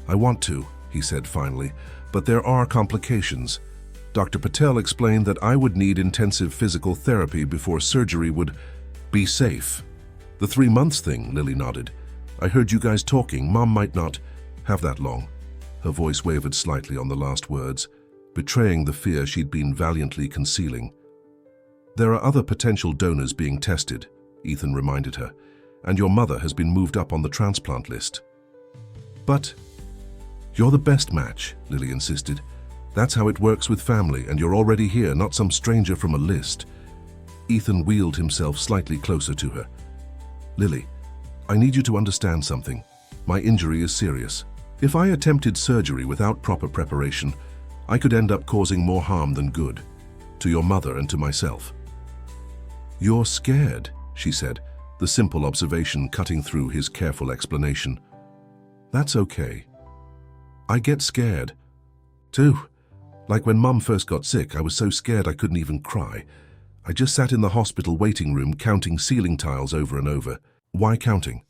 "I want to," he said finally, "but there are complications. Dr. Patel explained that I would need intensive physical therapy before surgery would be safe." "The 3 months thing," Lily nodded. "I heard you guys talking. Mom might not have that long." Her voice wavered slightly on the last words, betraying the fear she'd been valiantly concealing. "There are other potential donors being tested," Ethan reminded her, "and your mother has been moved up on the transplant list." "But you're the best match," Lily insisted. "That's how it works with family, and you're already here, not some stranger from a list." Ethan wheeled himself slightly closer to her. "Lily, I need you to understand something. My injury is serious. If I attempted surgery without proper preparation, I could end up causing more harm than good, to your mother and to myself." "You're scared," she said, the simple observation cutting through his careful explanation. "That's okay. I get scared, too. Like when Mum first got sick, I was so scared I couldn't even cry. I just sat in the hospital waiting room counting ceiling tiles over and over." "Why counting?"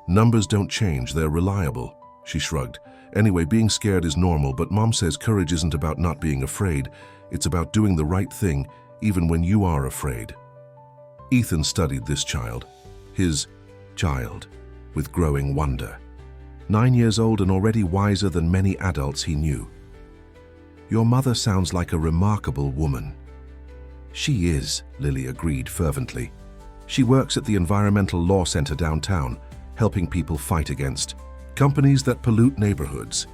"Numbers don't change, they're reliable." She shrugged. "Anyway, being scared is normal, but Mom says courage isn't about not being afraid. It's about doing the right thing, even when you are afraid." Ethan studied this child, his child, with growing wonder. 9 years old and already wiser than many adults he knew. "Your mother sounds like a remarkable woman." "She is," Lily agreed fervently. "She works at the Environmental Law Center downtown, helping people fight against companies that pollute neighborhoods.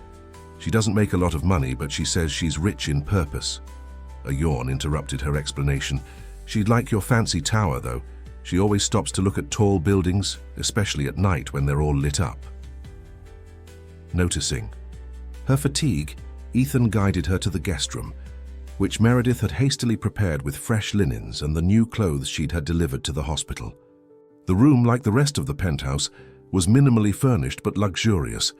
She doesn't make a lot of money, but she says she's rich in purpose." A yawn interrupted her explanation. "She'd like your fancy tower, though. She always stops to look at tall buildings, especially at night when they're all lit up." Noticing her fatigue, Ethan guided her to the guest room. which Meredith had hastily prepared with fresh linens and the new clothes she'd had delivered to the hospital. The room, like the rest of the penthouse, was minimally furnished but luxurious.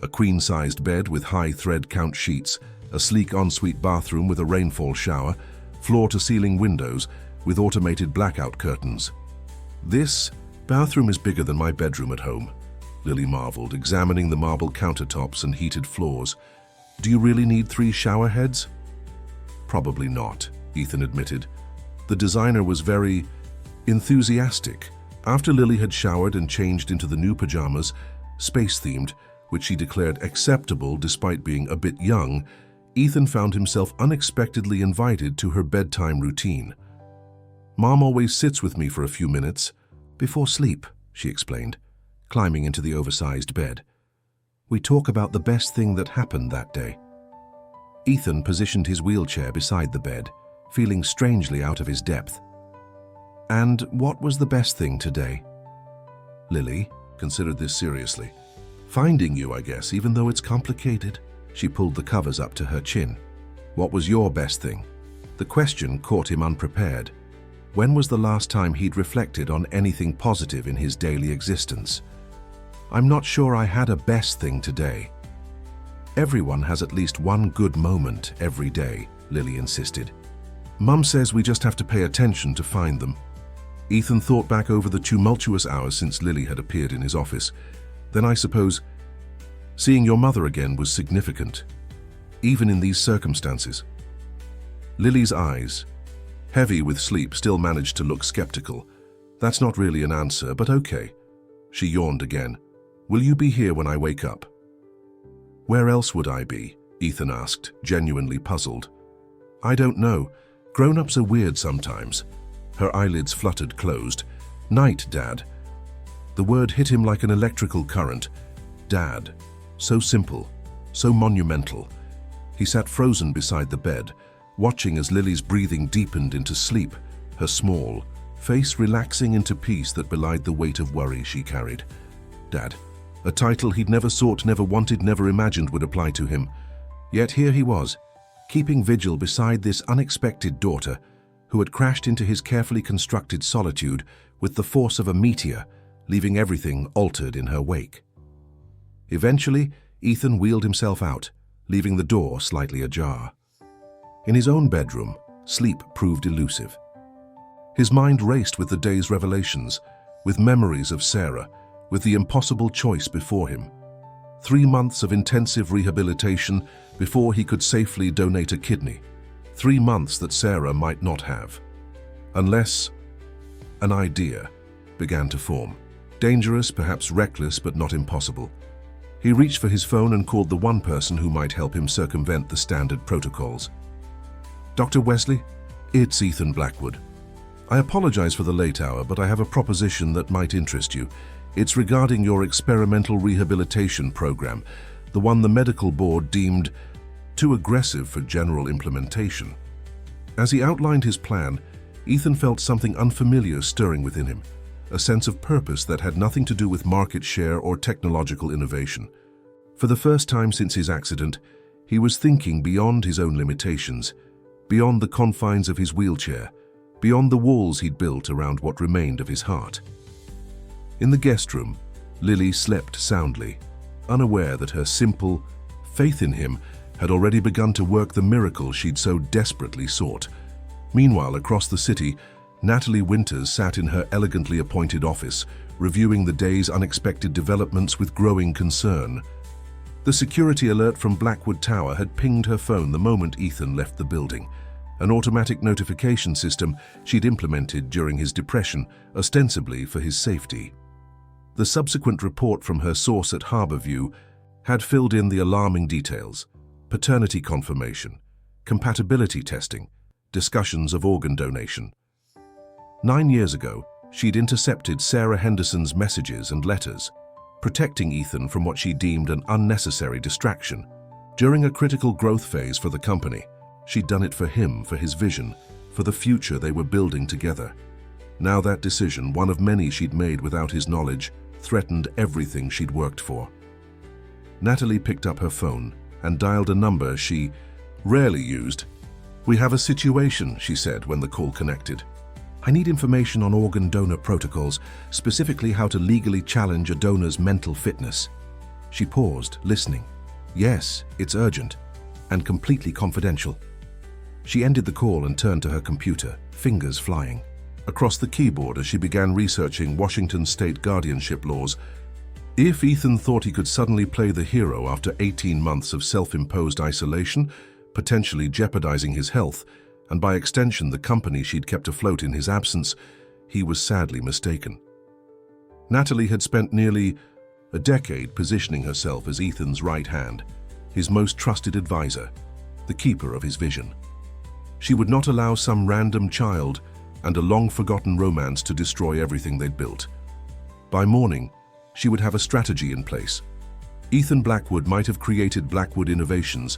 A queen-sized bed with high thread count sheets, a sleek ensuite bathroom with a rainfall shower, floor-to-ceiling windows with automated blackout curtains. "This bathroom is bigger than my bedroom at home," Lily marveled, examining the marble countertops and heated floors. "Do you really need 3 shower heads?" "Probably not," Ethan admitted. The designer was very enthusiastic. After Lily had showered and changed into the new pajamas, space-themed, which she declared acceptable despite being a bit young, Ethan found himself unexpectedly invited to her bedtime routine. "Mom always sits with me for a few minutes before sleep," she explained, climbing into the oversized bed. "We talk about the best thing that happened that day." Ethan positioned his wheelchair beside the bed, feeling strangely out of his depth. "And what was the best thing today?" Lily considered this seriously. "Finding you, I guess, even though it's complicated." She pulled the covers up to her chin. "What was your best thing?" The question caught him unprepared. When was the last time he'd reflected on anything positive in his daily existence? "I'm not sure I had a best thing today." "Everyone has at least one good moment every day," Lily insisted. "Mum says we just have to pay attention to find them." Ethan thought back over the tumultuous hours since Lily had appeared in his office. "Then I suppose seeing your mother again was significant, even in these circumstances." Lily's eyes, heavy with sleep, still managed to look skeptical. "That's not really an answer, but okay." She yawned again. "Will you be here when I wake up?" "Where else would I be?" Ethan asked, genuinely puzzled. "I don't know. Grown-ups are weird sometimes." Her eyelids fluttered closed. "Night, Dad." The word hit him like an electrical current. Dad. So simple, so monumental. He sat frozen beside the bed, watching as Lily's breathing deepened into sleep, her small face relaxing into peace that belied the weight of worry she carried. Dad. A title he'd never sought, never wanted, never imagined would apply to him. Yet here he was, keeping vigil beside this unexpected daughter who had crashed into his carefully constructed solitude with the force of a meteor, leaving everything altered in her wake. Eventually, Ethan wheeled himself out, leaving the door slightly ajar. In his own bedroom, sleep proved elusive. His mind raced with the day's revelations, with memories of Sarah, with the impossible choice before him. 3 months of intensive rehabilitation before he could safely donate a kidney. 3 months that Sarah might not have. Unless an idea began to form. Dangerous, perhaps reckless, but not impossible. He reached for his phone and called the one person who might help him circumvent the standard protocols. "Dr. Wesley, it's Ethan Blackwood. I apologize for the late hour, but I have a proposition that might interest you. It's regarding your experimental rehabilitation program, the one the medical board deemed too aggressive for general implementation." As he outlined his plan, Ethan felt something unfamiliar stirring within him, a sense of purpose that had nothing to do with market share or technological innovation. For the first time since his accident, he was thinking beyond his own limitations, beyond the confines of his wheelchair, beyond the walls he'd built around what remained of his heart. In the guest room, Lily slept soundly, unaware that her simple faith in him had already begun to work the miracle she'd so desperately sought. Meanwhile, across the city, Natalie Winters sat in her elegantly appointed office, reviewing the day's unexpected developments with growing concern. The security alert from Blackwood Tower had pinged her phone the moment Ethan left the building, an automatic notification system she'd implemented during his depression, ostensibly for his safety. The subsequent report from her source at Harborview had filled in the alarming details: paternity confirmation, compatibility testing, discussions of organ donation. 9 years ago, she'd intercepted Sarah Henderson's messages and letters, protecting Ethan from what she deemed an unnecessary distraction. During a critical growth phase for the company, she'd done it for him, for his vision, for the future they were building together. Now that decision, one of many she'd made without his knowledge, threatened everything she'd worked for. Natalie picked up her phone and dialed a number she rarely used. "We have a situation," she said when the call connected. "I need information on organ donor protocols, specifically how to legally challenge a donor's mental fitness." She paused, listening. "Yes, it's urgent and completely confidential." She ended the call and turned to her computer, fingers flying. Across the keyboard as she began researching Washington state guardianship laws. If Ethan thought he could suddenly play the hero after 18 months of self-imposed isolation, potentially jeopardizing his health, and by extension the company she'd kept afloat in his absence, he was sadly mistaken. Natalie had spent nearly a decade positioning herself as Ethan's right hand, his most trusted advisor, the keeper of his vision. She would not allow some random child and a long-forgotten romance to destroy everything they'd built. By morning, she would have a strategy in place. Ethan Blackwood might have created Blackwood Innovations,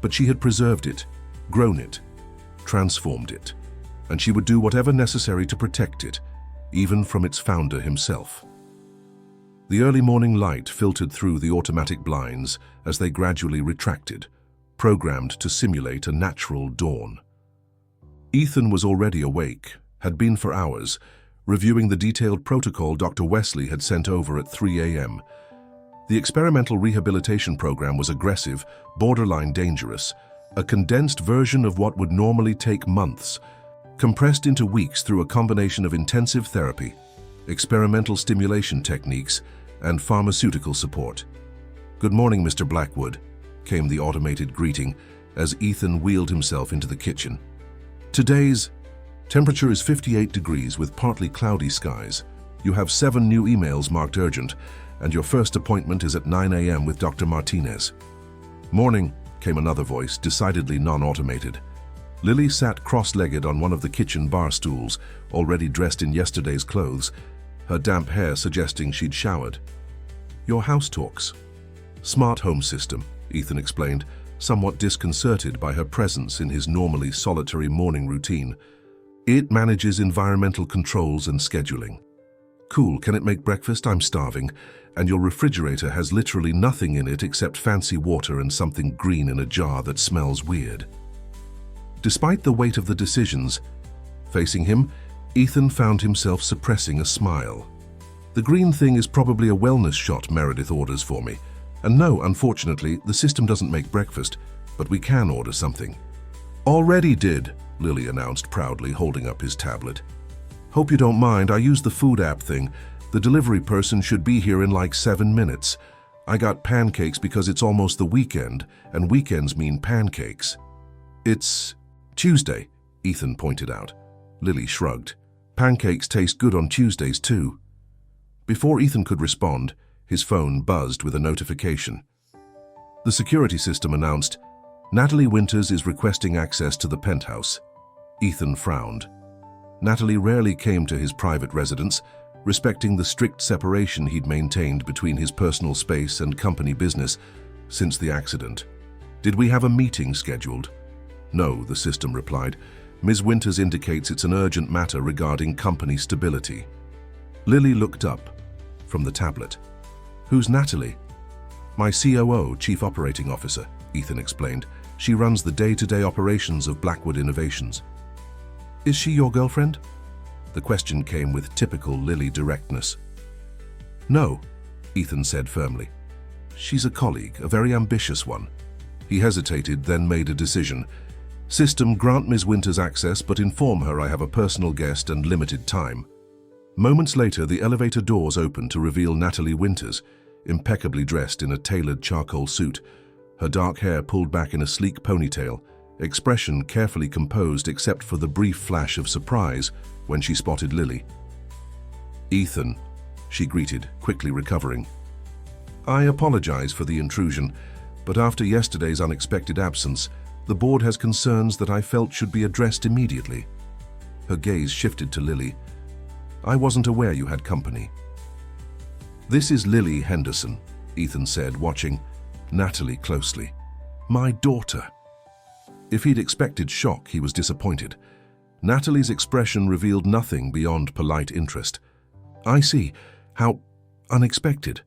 but she had preserved it, grown it, transformed it, and she would do whatever necessary to protect it, even from its founder himself. The early morning light filtered through the automatic blinds as they gradually retracted, programmed to simulate a natural dawn. Ethan was already awake, had been for hours, reviewing the detailed protocol Dr. Wesley had sent over at 3 a.m. The experimental rehabilitation program was aggressive, borderline dangerous, a condensed version of what would normally take months, compressed into weeks through a combination of intensive therapy, experimental stimulation techniques, and pharmaceutical support. "Good morning, Mr. Blackwood," came the automated greeting as Ethan wheeled himself into the kitchen. "Today's temperature is 58 degrees with partly cloudy skies. You have 7 new emails marked urgent, and your first appointment is at 9 a.m. with Dr. Martinez." "Morning," came another voice, decidedly non-automated. Lily sat cross-legged on one of the kitchen bar stools, already dressed in yesterday's clothes, her damp hair suggesting she'd showered. "Your house talks." "Smart home system," Ethan explained, somewhat disconcerted by her presence in his normally solitary morning routine. "It manages environmental controls and scheduling." "Cool, can it make breakfast? I'm starving. And your refrigerator has literally nothing in it except fancy water and something green in a jar that smells weird." Despite the weight of the decisions facing him, Ethan found himself suppressing a smile. "The green thing is probably a wellness shot Meredith orders for me. And no, unfortunately, the system doesn't make breakfast, but we can order something." "Already did," Lily announced proudly, holding up his tablet. "Hope you don't mind, I use the food app thing. The delivery person should be here in like 7 minutes. I got pancakes because it's almost the weekend, and weekends mean pancakes." "It's Tuesday," Ethan pointed out. Lily shrugged. "Pancakes taste good on Tuesdays too." Before Ethan could respond, his phone buzzed with a notification. The security system announced, "Natalie Winters is requesting access to the penthouse." Ethan frowned. Natalie rarely came to his private residence, respecting the strict separation he'd maintained between his personal space and company business since the accident. "Did we have a meeting scheduled?" "No," the system replied. "Ms. Winters indicates it's an urgent matter regarding company stability." Lily looked up from the tablet. "Who's Natalie?" "My COO, Chief Operating Officer," Ethan explained. "She runs the day-to-day operations of Blackwood Innovations." "Is she your girlfriend?" The question came with typical Lily directness. "No," Ethan said firmly. "She's a colleague, a very ambitious one." He hesitated, then made a decision. "System, grant Ms. Winters access, but inform her I have a personal guest and limited time." Moments later, the elevator doors opened to reveal Natalie Winters, impeccably dressed in a tailored charcoal suit, her dark hair pulled back in a sleek ponytail, expression carefully composed except for the brief flash of surprise when she spotted Lily. "Ethan," she greeted, quickly recovering. "I apologize for the intrusion, but after yesterday's unexpected absence, the board has concerns that I felt should be addressed immediately." Her gaze shifted to Lily. "I wasn't aware you had company." "This is Lily Henderson," Ethan said, watching Natalie closely. "My daughter." If he'd expected shock, he was disappointed. Natalie's expression revealed nothing beyond polite interest. "I see. How unexpected."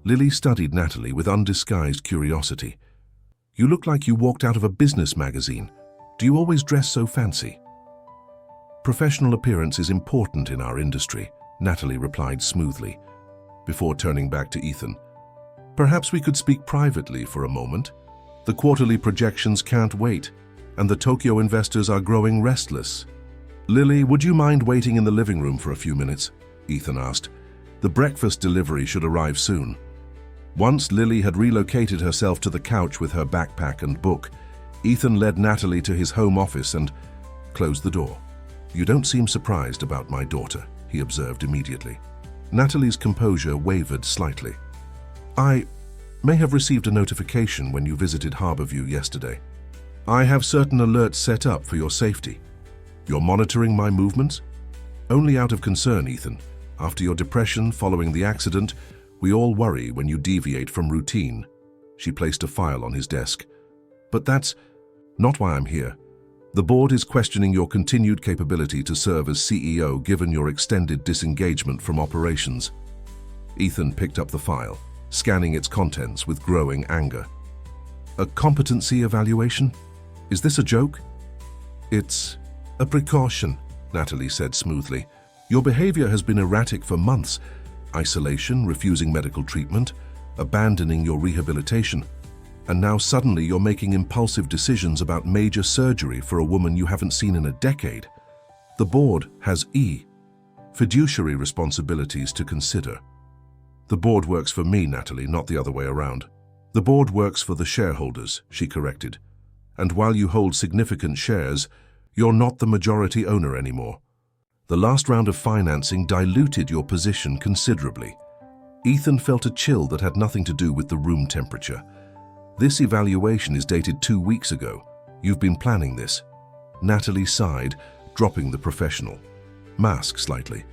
Lily studied Natalie with undisguised curiosity. "You look like you walked out of a business magazine. Do you always dress so fancy? Professional appearance is important in our industry, Natalie replied smoothly, before turning back to Ethan. Perhaps we could speak privately for a moment. The quarterly projections can't wait, and the Tokyo investors are growing restless. Lily, would you mind waiting in the living room for a few minutes? Ethan asked. The breakfast delivery should arrive soon. Once Lily had relocated herself to the couch with her backpack and book, Ethan led Natalie to his home office and closed the door. You don't seem surprised about my daughter, he observed immediately. Natalie's composure wavered slightly. I may have received a notification when you visited Harborview yesterday. I have certain alerts set up for your safety. You're monitoring my movements? Only out of concern, Ethan. After your depression following the accident, we all worry when you deviate from routine. She placed a file on his desk. But that's not why I'm here. The board is questioning your continued capability to serve as CEO given your extended disengagement from operations. Ethan picked up the file, scanning its contents with growing anger. A competency evaluation? Is this a joke? It's a precaution, Natalie said smoothly. Your behavior has been erratic for months. Isolation, refusing medical treatment, abandoning your rehabilitation. And now suddenly you're making impulsive decisions about major surgery for a woman you haven't seen in a decade. The board has fiduciary responsibilities to consider. The board works for me, Natalie, not the other way around. The board works for the shareholders, she corrected. And while you hold significant shares, you're not the majority owner anymore. The last round of financing diluted your position considerably. Ethan felt a chill that had nothing to do with the room temperature. This evaluation is dated 2 weeks ago. You've been planning this. Natalie sighed, dropping the professional mask slightly.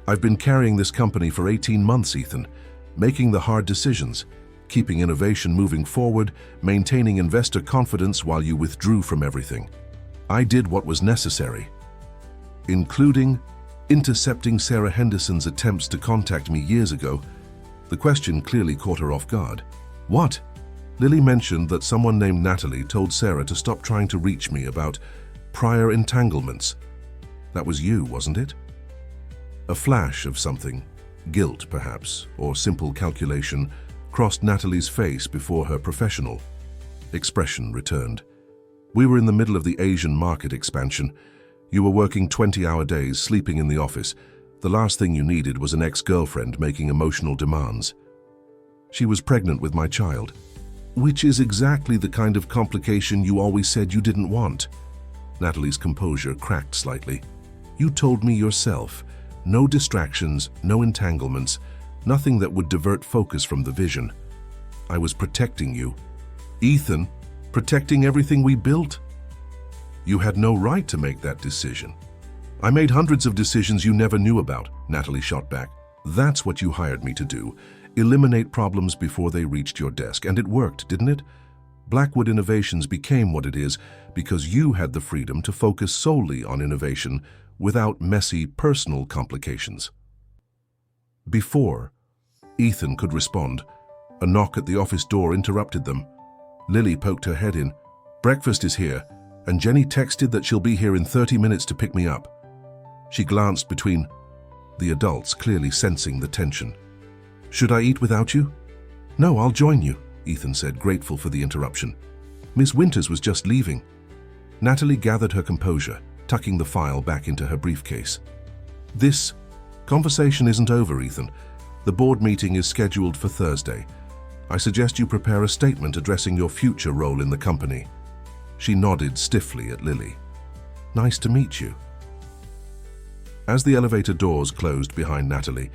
I've been carrying this company for 18 months, Ethan, making the hard decisions, keeping innovation moving forward, maintaining investor confidence while you withdrew from everything. I did what was necessary, including intercepting Sarah Henderson's attempts to contact me years ago. The question clearly caught her off guard. What? Lily mentioned that someone named Natalie told Sarah to stop trying to reach me about prior entanglements. That was you, wasn't it? A flash of something, guilt perhaps, or simple calculation, crossed Natalie's face before her professional expression returned. We were in the middle of the Asian market expansion. You were working 20-hour days, sleeping in the office. The last thing you needed was an ex-girlfriend making emotional demands. She was pregnant with my child, which is exactly the kind of complication you always said you didn't want. Natalie's composure cracked slightly. You told me yourself, no distractions, no entanglements, nothing that would divert focus from the vision. I was protecting you. Ethan, protecting everything we built? You had no right to make that decision. I made hundreds of decisions you never knew about, Natalie shot back. That's what you hired me to do. Eliminate problems before they reached your desk. And it worked, didn't it? Blackwood Innovations became what it is because you had the freedom to focus solely on innovation without messy personal complications. Before Ethan could respond, a knock at the office door interrupted them. Lily poked her head in. Breakfast is here, and Jenny texted that she'll be here in 30 minutes to pick me up. She glanced between the adults, clearly sensing the tension. Should I eat without you? No, I'll join you, Ethan said, grateful for the interruption. Miss Winters was just leaving. Natalie gathered her composure, tucking the file back into her briefcase. This conversation isn't over, Ethan. The board meeting is scheduled for Thursday. I suggest you prepare a statement addressing your future role in the company. She nodded stiffly at Lily. Nice to meet you. As the elevator doors closed behind Natalie,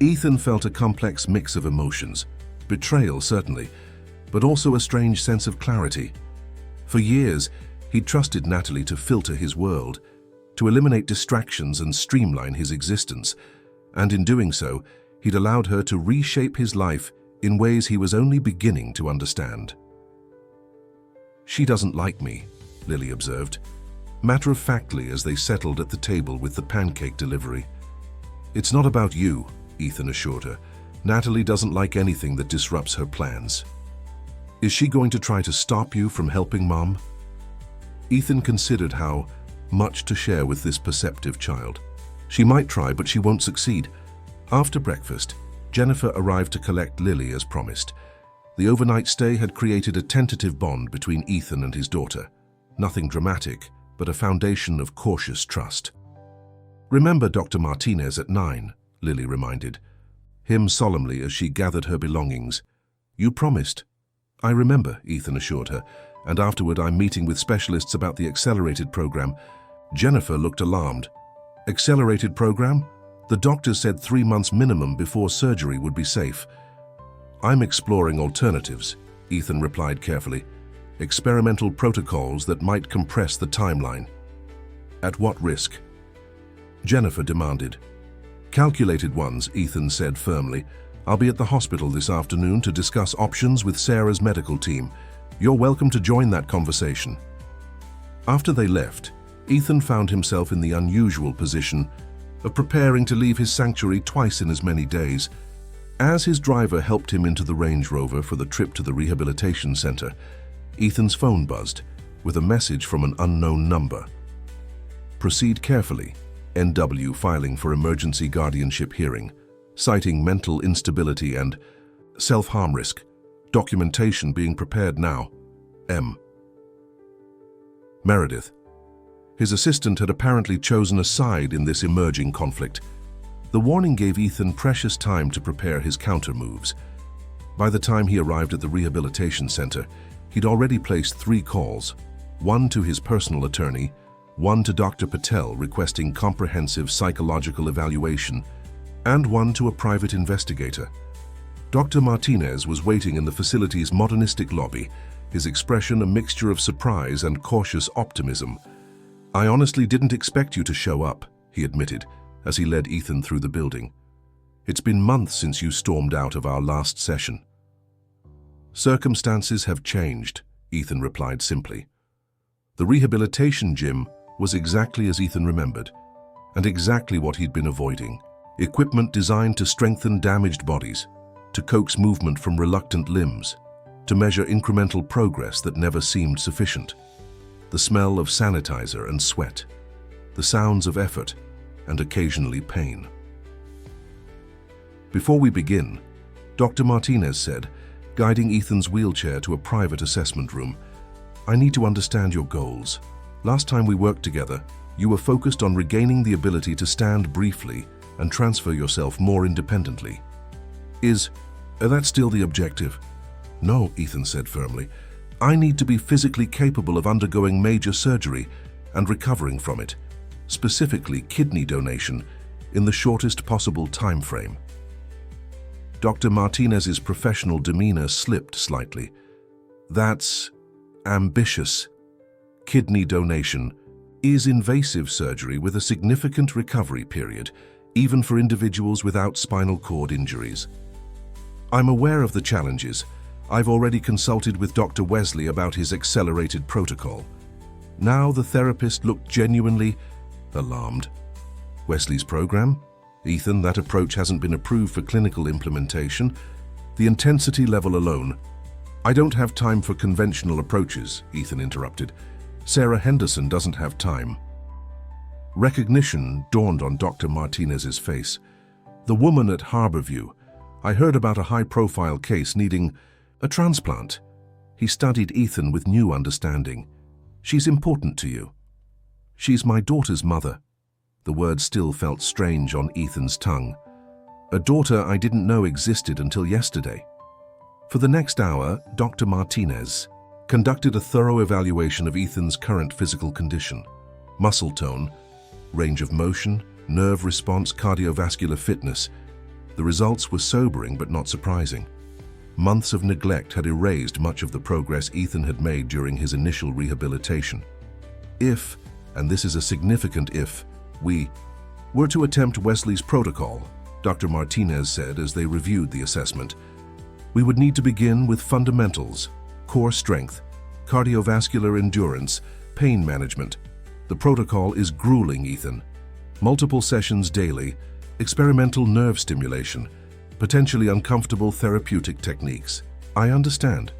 Ethan felt a complex mix of emotions. Betrayal, certainly, but also a strange sense of clarity. For years, he'd trusted Natalie to filter his world, to eliminate distractions and streamline his existence, and in doing so, he'd allowed her to reshape his life in ways he was only beginning to understand. She doesn't like me, Lily observed, matter-of-factly as they settled at the table with the pancake delivery. It's not about you, Ethan assured her. Natalie doesn't like anything that disrupts her plans. Is she going to try to stop you from helping Mom? Ethan considered how much to share with this perceptive child. She might try, but she won't succeed. After breakfast, Jennifer arrived to collect Lily as promised. The overnight stay had created a tentative bond between Ethan and his daughter. Nothing dramatic, but a foundation of cautious trust. "Remember Dr. Martinez at 9, Lily reminded him solemnly as she gathered her belongings. "You promised." "I remember," Ethan assured her, "and afterward I'm meeting with specialists about the accelerated program." Jennifer looked alarmed. "Accelerated program? The doctors said 3 months minimum before surgery would be safe." "I'm exploring alternatives," Ethan replied carefully. "Experimental protocols that might compress the timeline." "At what risk?" Jennifer demanded. "Calculated ones," Ethan said firmly. "I'll be at the hospital this afternoon to discuss options with Sarah's medical team. You're welcome to join that conversation." After they left, Ethan found himself in the unusual position of preparing to leave his sanctuary twice in as many days. As his driver helped him into the Range Rover for the trip to the rehabilitation center, Ethan's phone buzzed with a message from an unknown number. "Proceed carefully. NW filing for emergency guardianship hearing, citing mental instability and self-harm risk. Documentation being prepared now. M." Meredith. His assistant had apparently chosen a side in this emerging conflict. The warning gave Ethan precious time to prepare his counter-moves. By the time he arrived at the rehabilitation center, he'd already placed 3 calls, one to his personal attorney, one to Dr. Patel requesting comprehensive psychological evaluation, and one to a private investigator. Dr. Martinez was waiting in the facility's modernistic lobby, his expression a mixture of surprise and cautious optimism. "I honestly didn't expect you to show up," he admitted, as he led Ethan through the building. "It's been months since you stormed out of our last session." "Circumstances have changed," Ethan replied simply. The rehabilitation gym was exactly as Ethan remembered, and exactly what he'd been avoiding. Equipment designed to strengthen damaged bodies, to coax movement from reluctant limbs, to measure incremental progress that never seemed sufficient. The smell of sanitizer and sweat, the sounds of effort, and occasionally pain. "Before we begin," Dr. Martinez said, guiding Ethan's wheelchair to a private assessment room, "I need to understand your goals. Last time we worked together, you were focused on regaining the ability to stand briefly and transfer yourself more independently. Is that still the objective?" "No," Ethan said firmly. "I need to be physically capable of undergoing major surgery and recovering from it, specifically kidney donation, in the shortest possible time frame." Dr. Martinez's professional demeanor slipped slightly. "That's ambitious. Kidney donation is invasive surgery with a significant recovery period, even for individuals without spinal cord injuries. I'm aware of the challenges. I've already consulted with Dr. Wesley about his accelerated protocol." Now the therapist looked genuinely alarmed. "Wesley's program? Ethan, that approach hasn't been approved for clinical implementation. The intensity level alone—" "I don't have time for conventional approaches," Ethan interrupted. "Sarah Henderson doesn't have time." Recognition dawned on Dr. Martinez's face. "The woman at Harborview. I heard about a high-profile case needing a transplant." He studied Ethan with new understanding. "She's important to you." "She's my daughter's mother." The word still felt strange on Ethan's tongue. "A daughter I didn't know existed until yesterday." For the next hour, Dr. Martinez conducted a thorough evaluation of Ethan's current physical condition. Muscle tone, range of motion, nerve response, cardiovascular fitness. The results were sobering but not surprising. Months of neglect had erased much of the progress Ethan had made during his initial rehabilitation. If, and this is a significant if, we were to attempt Wesley's protocol, Dr. Martinez said as they reviewed the assessment, we would need to begin with fundamentals, core strength, cardiovascular endurance, pain management. The protocol is grueling, Ethan. Multiple sessions daily, experimental nerve stimulation, potentially uncomfortable therapeutic techniques. I understand.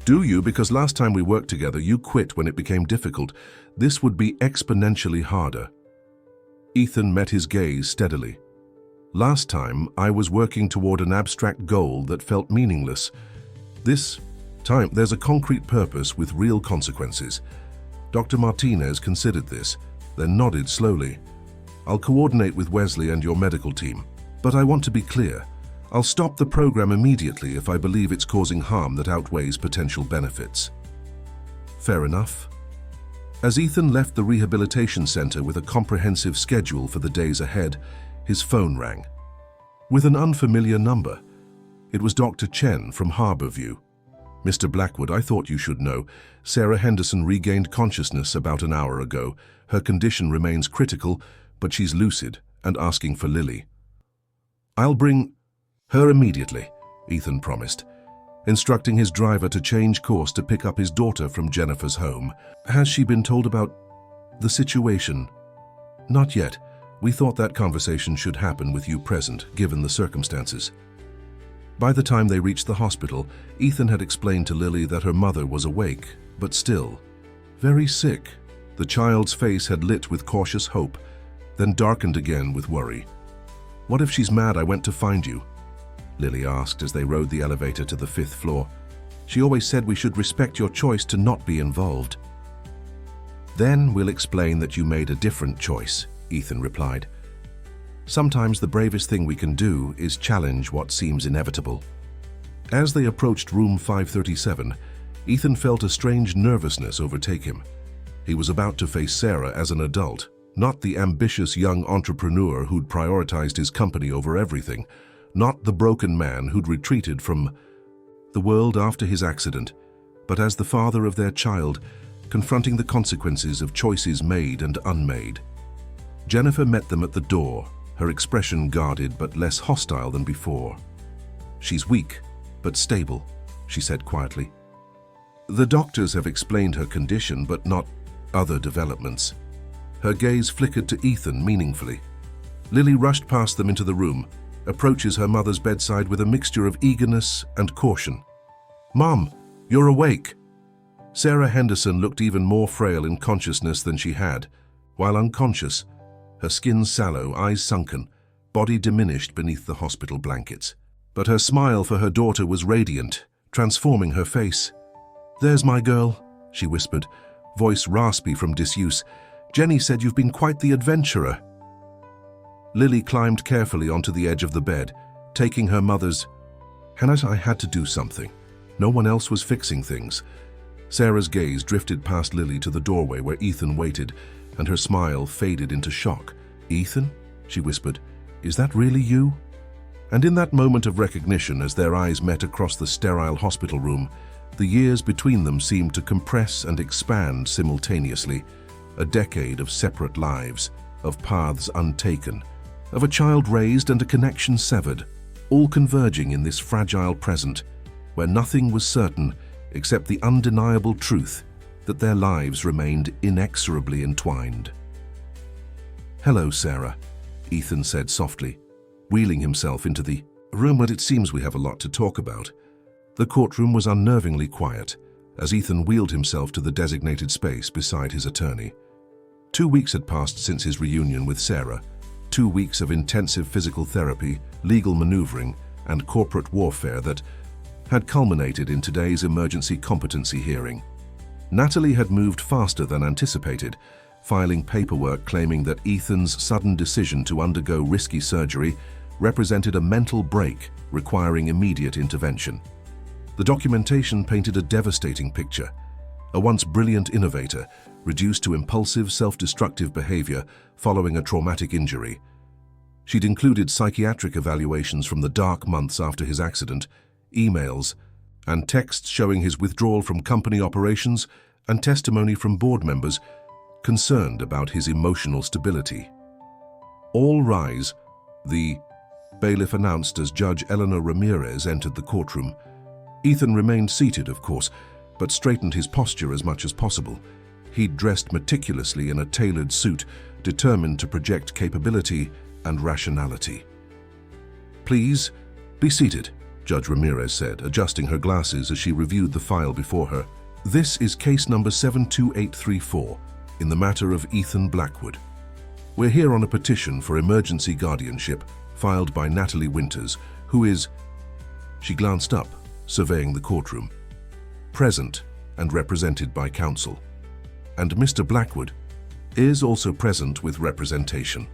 Do you? Because last time we worked together, you quit when it became difficult. This would be exponentially harder. Ethan met his gaze steadily. Last time, I was working toward an abstract goal that felt meaningless. This time, there's a concrete purpose with real consequences. Dr. Martinez considered this, then nodded slowly. I'll coordinate with Wesley and your medical team, but I want to be clear. I'll stop the program immediately if I believe it's causing harm that outweighs potential benefits. Fair enough. As Ethan left the rehabilitation center with a comprehensive schedule for the days ahead, his phone rang. With an unfamiliar number. It was Dr. Chen from Harborview. Mr. Blackwood, I thought you should know. Sarah Henderson regained consciousness about an hour ago. Her condition remains critical, but she's lucid and asking for Lily. I'll bring her immediately, Ethan promised, instructing his driver to change course to pick up his daughter from Jennifer's home. Has she been told about the situation? Not yet. We thought that conversation should happen with you present, given the circumstances. By the time they reached the hospital, Ethan had explained to Lily that her mother was awake, but still very sick. The child's face had lit with cautious hope, then darkened again with worry. What if she's mad I went to find you? Lily asked as they rode the elevator to the 5th floor. She always said we should respect your choice to not be involved. Then we'll explain that you made a different choice, Ethan replied. Sometimes the bravest thing we can do is challenge what seems inevitable. As they approached room 537, Ethan felt a strange nervousness overtake him. He was about to face Sarah as an adult, not the ambitious young entrepreneur who'd prioritized his company over everything, not the broken man who'd retreated from the world after his accident, but as the father of their child, confronting the consequences of choices made and unmade. Jennifer met them at the door, her expression guarded but less hostile than before. She's weak, but stable, she said quietly. The doctors have explained her condition, but not other developments. Her gaze flickered to Ethan meaningfully. Lily rushed past them into the room, approaches her mother's bedside with a mixture of eagerness and caution. Mom, you're awake. Sarah Henderson looked even more frail in consciousness than she had. While unconscious, her skin sallow, eyes sunken, body diminished beneath the hospital blankets. But her smile for her daughter was radiant, transforming her face. There's my girl, she whispered, voice raspy from disuse. Jenny said you've been quite the adventurer. Lily climbed carefully onto the edge of the bed, taking her mother's. Hannah, I had to do something. No one else was fixing things. Sarah's gaze drifted past Lily to the doorway where Ethan waited, and her smile faded into shock. Ethan? She whispered. Is that really you? And in that moment of recognition, as their eyes met across the sterile hospital room, the years between them seemed to compress and expand simultaneously. A decade of separate lives, of paths untaken, of a child raised and a connection severed, all converging in this fragile present, where nothing was certain except the undeniable truth that their lives remained inexorably entwined. Hello, Sarah, Ethan said softly, wheeling himself into the room, but it seems we have a lot to talk about. The courtroom was unnervingly quiet as Ethan wheeled himself to the designated space beside his attorney. 2 weeks had passed since his reunion with Sarah, 2 weeks of intensive physical therapy, legal maneuvering, and corporate warfare that had culminated in today's emergency competency hearing. Natalie had moved faster than anticipated, filing paperwork claiming that Ethan's sudden decision to undergo risky surgery represented a mental break requiring immediate intervention. The documentation painted a devastating picture. A once brilliant innovator, reduced to impulsive, self-destructive behavior following a traumatic injury. She'd included psychiatric evaluations from the dark months after his accident, emails, and texts showing his withdrawal from company operations, and testimony from board members concerned about his emotional stability. All rise, the bailiff announced as Judge Eleanor Ramirez entered the courtroom. Ethan remained seated, of course, but straightened his posture as much as possible. He'd dressed meticulously in a tailored suit, determined to project capability and rationality. Please, be seated, Judge Ramirez said, adjusting her glasses as she reviewed the file before her. This is case number 72834 in the matter of Ethan Blackwood. We're here on a petition for emergency guardianship filed by Natalie Winters, who is... She glanced up, surveying the courtroom. Present and represented by counsel. And Mr. Blackwood is also present with representation.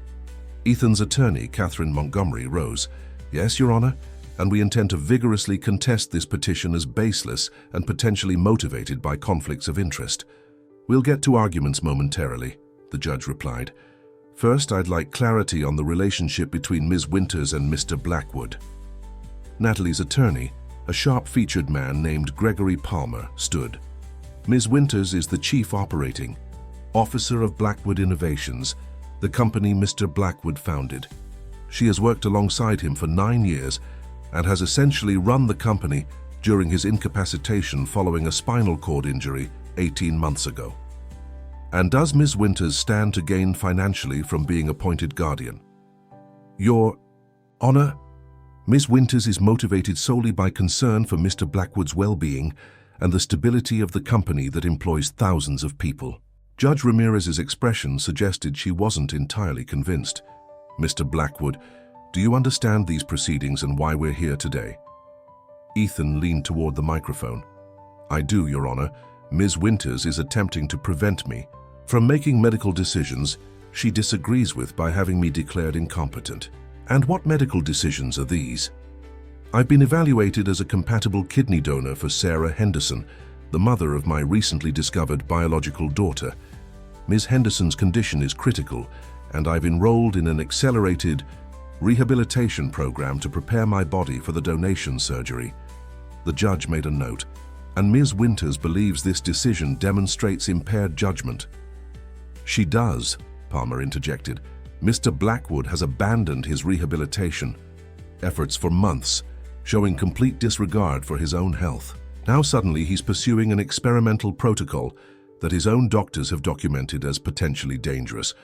Ethan's attorney, Catherine Montgomery, rose. Yes, Your Honor, and we intend to vigorously contest this petition as baseless and potentially motivated by conflicts of interest. We'll get to arguments momentarily, the judge replied. First, I'd like clarity on the relationship between Ms. Winters and Mr. Blackwood. Natalie's attorney, a sharp-featured man named Gregory Palmer, stood. Ms. Winters is the chief operating officer of Blackwood Innovations, the company Mr. Blackwood founded. She has worked alongside him for 9 years and has essentially run the company during his incapacitation following a spinal cord injury 18 months ago. And does Ms. Winters stand to gain financially from being appointed guardian? Your Honor, Ms. Winters is motivated solely by concern for Mr. Blackwood's well-being and the stability of the company that employs thousands of people. Judge Ramirez's expression suggested she wasn't entirely convinced. Mr. Blackwood, do you understand these proceedings and why we're here today? Ethan leaned toward the microphone. I do, Your Honor. Ms. Winters is attempting to prevent me from making medical decisions she disagrees with by having me declared incompetent. And what medical decisions are these? I've been evaluated as a compatible kidney donor for Sarah Henderson, the mother of my recently discovered biological daughter. Ms. Henderson's condition is critical, and I've enrolled in an accelerated rehabilitation program to prepare my body for the donation surgery. The judge made a note, and Ms. Winters believes this decision demonstrates impaired judgment. She does, Palmer interjected. Mr. Blackwood has abandoned his rehabilitation efforts for months, showing complete disregard for his own health. Now suddenly he's pursuing an experimental protocol that his own doctors have documented as potentially dangerous,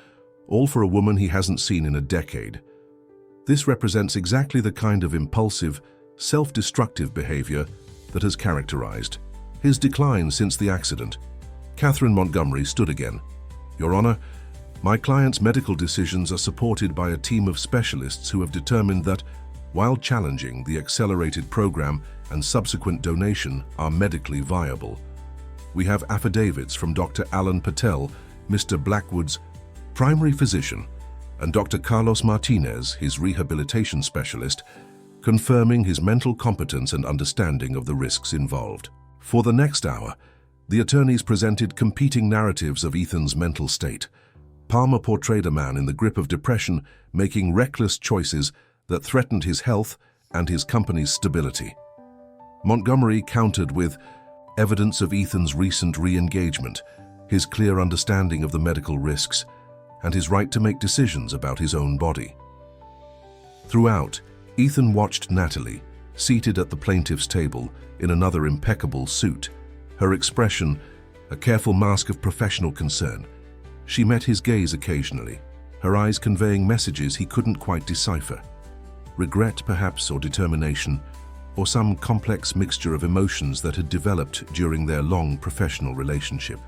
all for a woman he hasn't seen in a decade. This represents exactly the kind of impulsive, self-destructive behavior that has characterized his decline since the accident. Catherine Montgomery stood again. Your Honor, my client's medical decisions are supported by a team of specialists who have determined that, while challenging, the accelerated program and subsequent donation are medically viable. We have affidavits from Dr. Alan Patel, Mr. Blackwood's primary physician, and Dr. Carlos Martinez, his rehabilitation specialist, confirming his mental competence and understanding of the risks involved. For the next hour, the attorneys presented competing narratives of Ethan's mental state. Palmer portrayed a man in the grip of depression, making reckless choices that threatened his health and his company's stability. Montgomery countered with evidence of Ethan's recent re-engagement, his clear understanding of the medical risks, and his right to make decisions about his own body. Throughout, Ethan watched Natalie, seated at the plaintiff's table in another impeccable suit, her expression a careful mask of professional concern. She met his gaze occasionally, her eyes conveying messages he couldn't quite decipher. Regret, perhaps, or determination, or some complex mixture of emotions that had developed during their long professional relationship.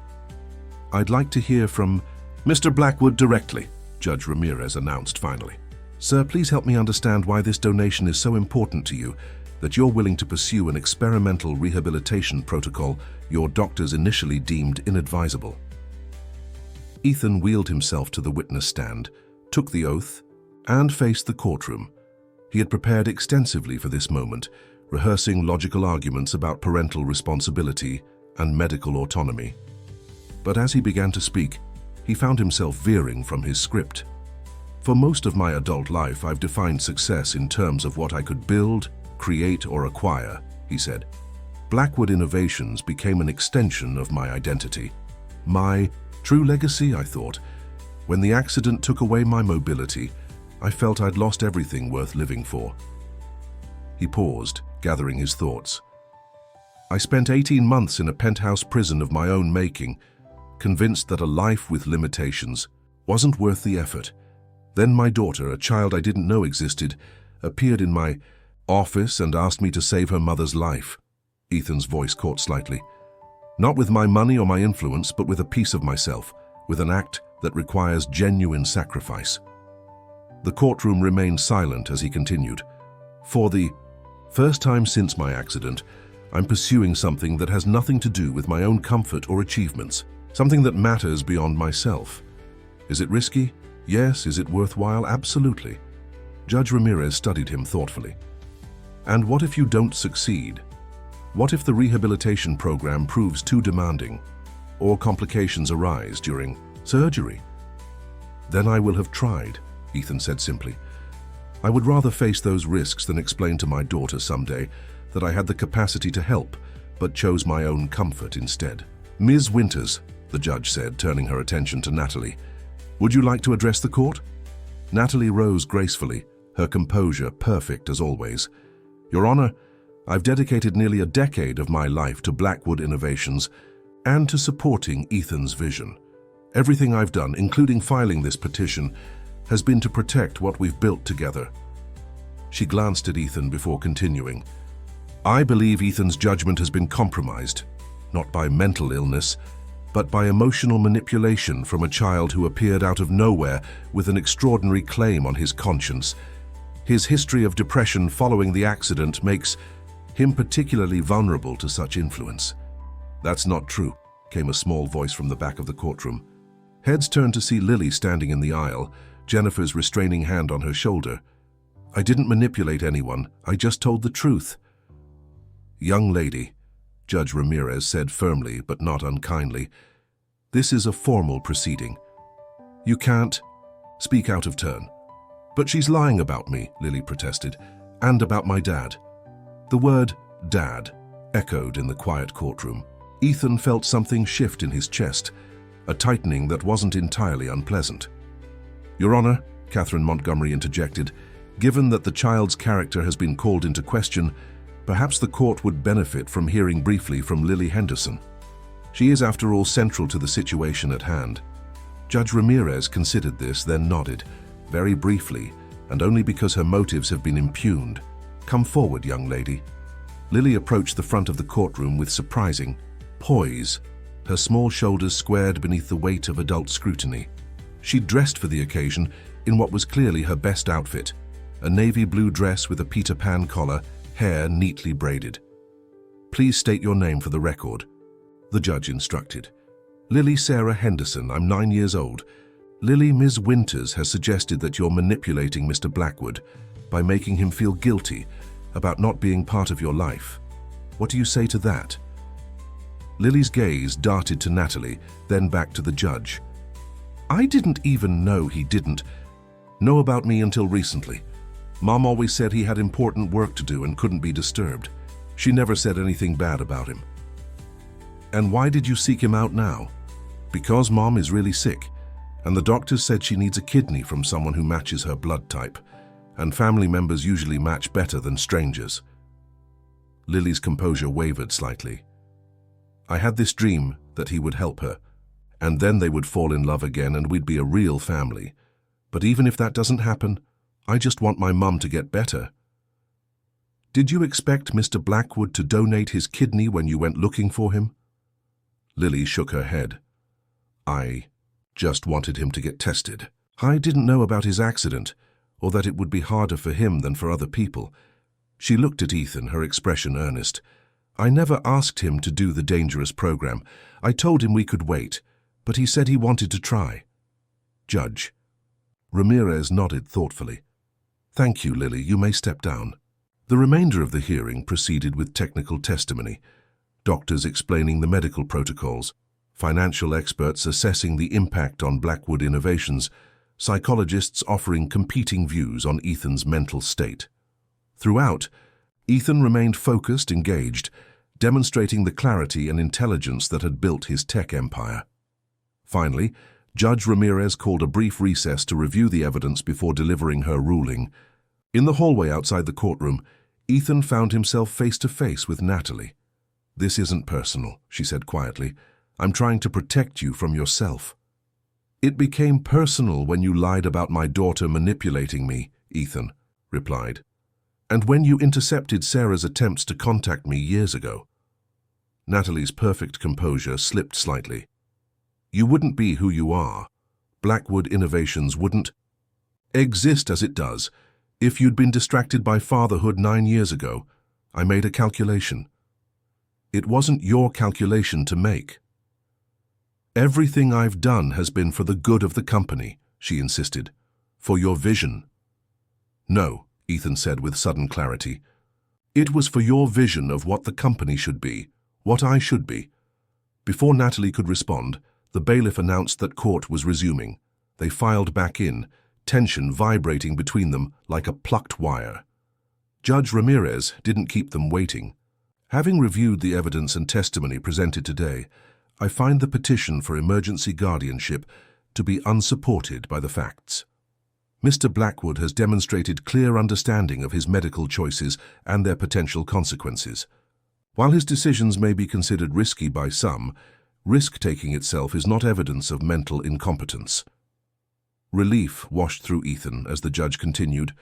I'd like to hear from Mr. Blackwood directly, Judge Ramirez announced finally. Sir, please help me understand why this donation is so important to you that you're willing to pursue an experimental rehabilitation protocol your doctors initially deemed inadvisable. Ethan wheeled himself to the witness stand, took the oath, and faced the courtroom. He had prepared extensively for this moment, rehearsing logical arguments about parental responsibility and medical autonomy. But as he began to speak, he found himself veering from his script. For most of my adult life, I've defined success in terms of what I could build, create, or acquire, he said. Blackwood Innovations became an extension of my identity. My true legacy, I thought. When the accident took away my mobility, I felt I'd lost everything worth living for. He paused, gathering his thoughts. I spent 18 months in a penthouse prison of my own making, convinced that a life with limitations wasn't worth the effort. Then my daughter, a child I didn't know existed, appeared in my office and asked me to save her mother's life. Ethan's voice caught slightly. Not with my money or my influence, but with a piece of myself, with an act that requires genuine sacrifice. The courtroom remained silent as he continued. For the first time since my accident, I'm pursuing something that has nothing to do with my own comfort or achievements, something that matters beyond myself. Is it risky? Yes. Is it worthwhile? Absolutely. Judge Ramirez studied him thoughtfully. And what if you don't succeed? What if the rehabilitation program proves too demanding, or complications arise during surgery? Then I will have tried, Ethan said simply. I would rather face those risks than explain to my daughter someday that I had the capacity to help, but chose my own comfort instead. Ms. Winters, the judge said, turning her attention to Natalie, would you like to address the court? Natalie rose gracefully, her composure perfect as always. Your Honor, I've dedicated nearly a decade of my life to Blackwood Innovations and to supporting Ethan's vision. Everything I've done, including filing this petition, has been to protect what we've built together. She glanced at Ethan before continuing. I believe Ethan's judgment has been compromised, not by mental illness, but by emotional manipulation from a child who appeared out of nowhere with an extraordinary claim on his conscience. His history of depression following the accident makes him particularly vulnerable to such influence. That's not true, came a small voice from the back of the courtroom. Heads turned to see Lily standing in the aisle, Jennifer's restraining hand on her shoulder. I didn't manipulate anyone, I just told the truth. Young lady, Judge Ramirez said firmly but not unkindly, this is a formal proceeding. You can't speak out of turn. But she's lying about me, Lily protested, and about my dad. The word dad echoed in the quiet courtroom. Ethan felt something shift in his chest, a tightening that wasn't entirely unpleasant. Your Honor, Catherine Montgomery interjected, given that the child's character has been called into question, perhaps the court would benefit from hearing briefly from Lily Henderson. She is, after all, central to the situation at hand. Judge Ramirez considered this, then nodded, very briefly, and only because her motives have been impugned. Come forward, young lady. Lily approached the front of the courtroom with surprising poise, her small shoulders squared beneath the weight of adult scrutiny. She'd dressed for the occasion in what was clearly her best outfit, a navy blue dress with a Peter Pan collar, hair neatly braided. Please state your name for the record, the judge instructed. Lily Sarah Henderson, I'm 9 years old. Lily, Ms. Winters has suggested that you're manipulating Mr. Blackwood by making him feel guilty about not being part of your life. What do you say to that? Lily's gaze darted to Natalie, then back to the judge. I didn't even know he didn't know about me until recently. Mom always said he had important work to do and couldn't be disturbed. She never said anything bad about him. And why did you seek him out now? Because Mom is really sick, and the doctors said she needs a kidney from someone who matches her blood type, and family members usually match better than strangers. Lily's composure wavered slightly. I had this dream that he would help her, and then they would fall in love again and we'd be a real family. But even if that doesn't happen, I just want my mum to get better. Did you expect Mr. Blackwood to donate his kidney when you went looking for him? Lily shook her head. I just wanted him to get tested. I didn't know about his accident, or that it would be harder for him than for other people. She looked at Ethan, her expression earnest. I never asked him to do the dangerous program. I told him we could wait, but he said he wanted to try. Judge. Ramirez nodded thoughtfully. Thank you, Lily. You may step down. The remainder of the hearing proceeded with technical testimony, doctors explaining the medical protocols, financial experts assessing the impact on Blackwood Innovations, psychologists offering competing views on Ethan's mental state. Throughout, Ethan remained focused, engaged, demonstrating the clarity and intelligence that had built his tech empire. Finally, Judge Ramirez called a brief recess to review the evidence before delivering her ruling. In the hallway outside the courtroom, Ethan found himself face to face with Natalie. This isn't personal, she said quietly. I'm trying to protect you from yourself. It became personal when you lied about my daughter manipulating me, Ethan replied. And when you intercepted Sarah's attempts to contact me years ago. Natalie's perfect composure slipped slightly. You wouldn't be who you are. Blackwood Innovations wouldn't exist as it does. If you'd been distracted by fatherhood 9 years ago, I made a calculation. It wasn't your calculation to make. Everything I've done has been for the good of the company, she insisted. For your vision. No, Ethan said with sudden clarity. It was for your vision of what the company should be, what I should be. Before Natalie could respond, the bailiff announced that court was resuming. They filed back in, tension vibrating between them like a plucked wire. Judge Ramirez didn't keep them waiting. Having reviewed the evidence and testimony presented today, I find the petition for emergency guardianship to be unsupported by the facts. Mr. Blackwood has demonstrated clear understanding of his medical choices and their potential consequences. While his decisions may be considered risky by some, risk-taking itself is not evidence of mental incompetence. Relief washed through Ethan as the judge continued.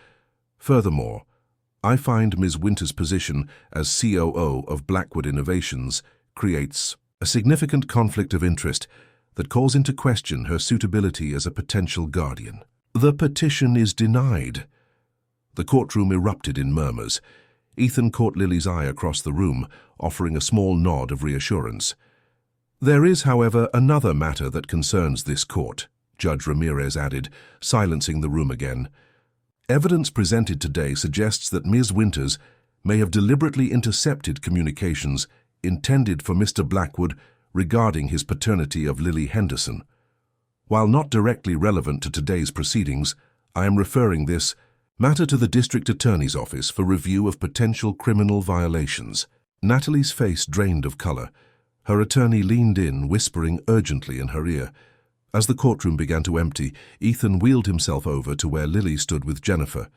Furthermore, I find Ms. Winter's position as COO of Blackwood Innovations creates a significant conflict of interest that calls into question her suitability as a potential guardian. The petition is denied. The courtroom erupted in murmurs. Ethan caught Lily's eye across the room, offering a small nod of reassurance. There is, however, another matter that concerns this court, Judge Ramirez added, silencing the room again. Evidence presented today suggests that Ms. Winters may have deliberately intercepted communications intended for Mr. Blackwood regarding his paternity of Lily Henderson. While not directly relevant to today's proceedings, I am referring this matter to the District Attorney's Office for review of potential criminal violations. Natalie's face drained of color. Her attorney leaned in, whispering urgently in her ear. As the courtroom began to empty, Ethan wheeled himself over to where Lily stood with Jennifer.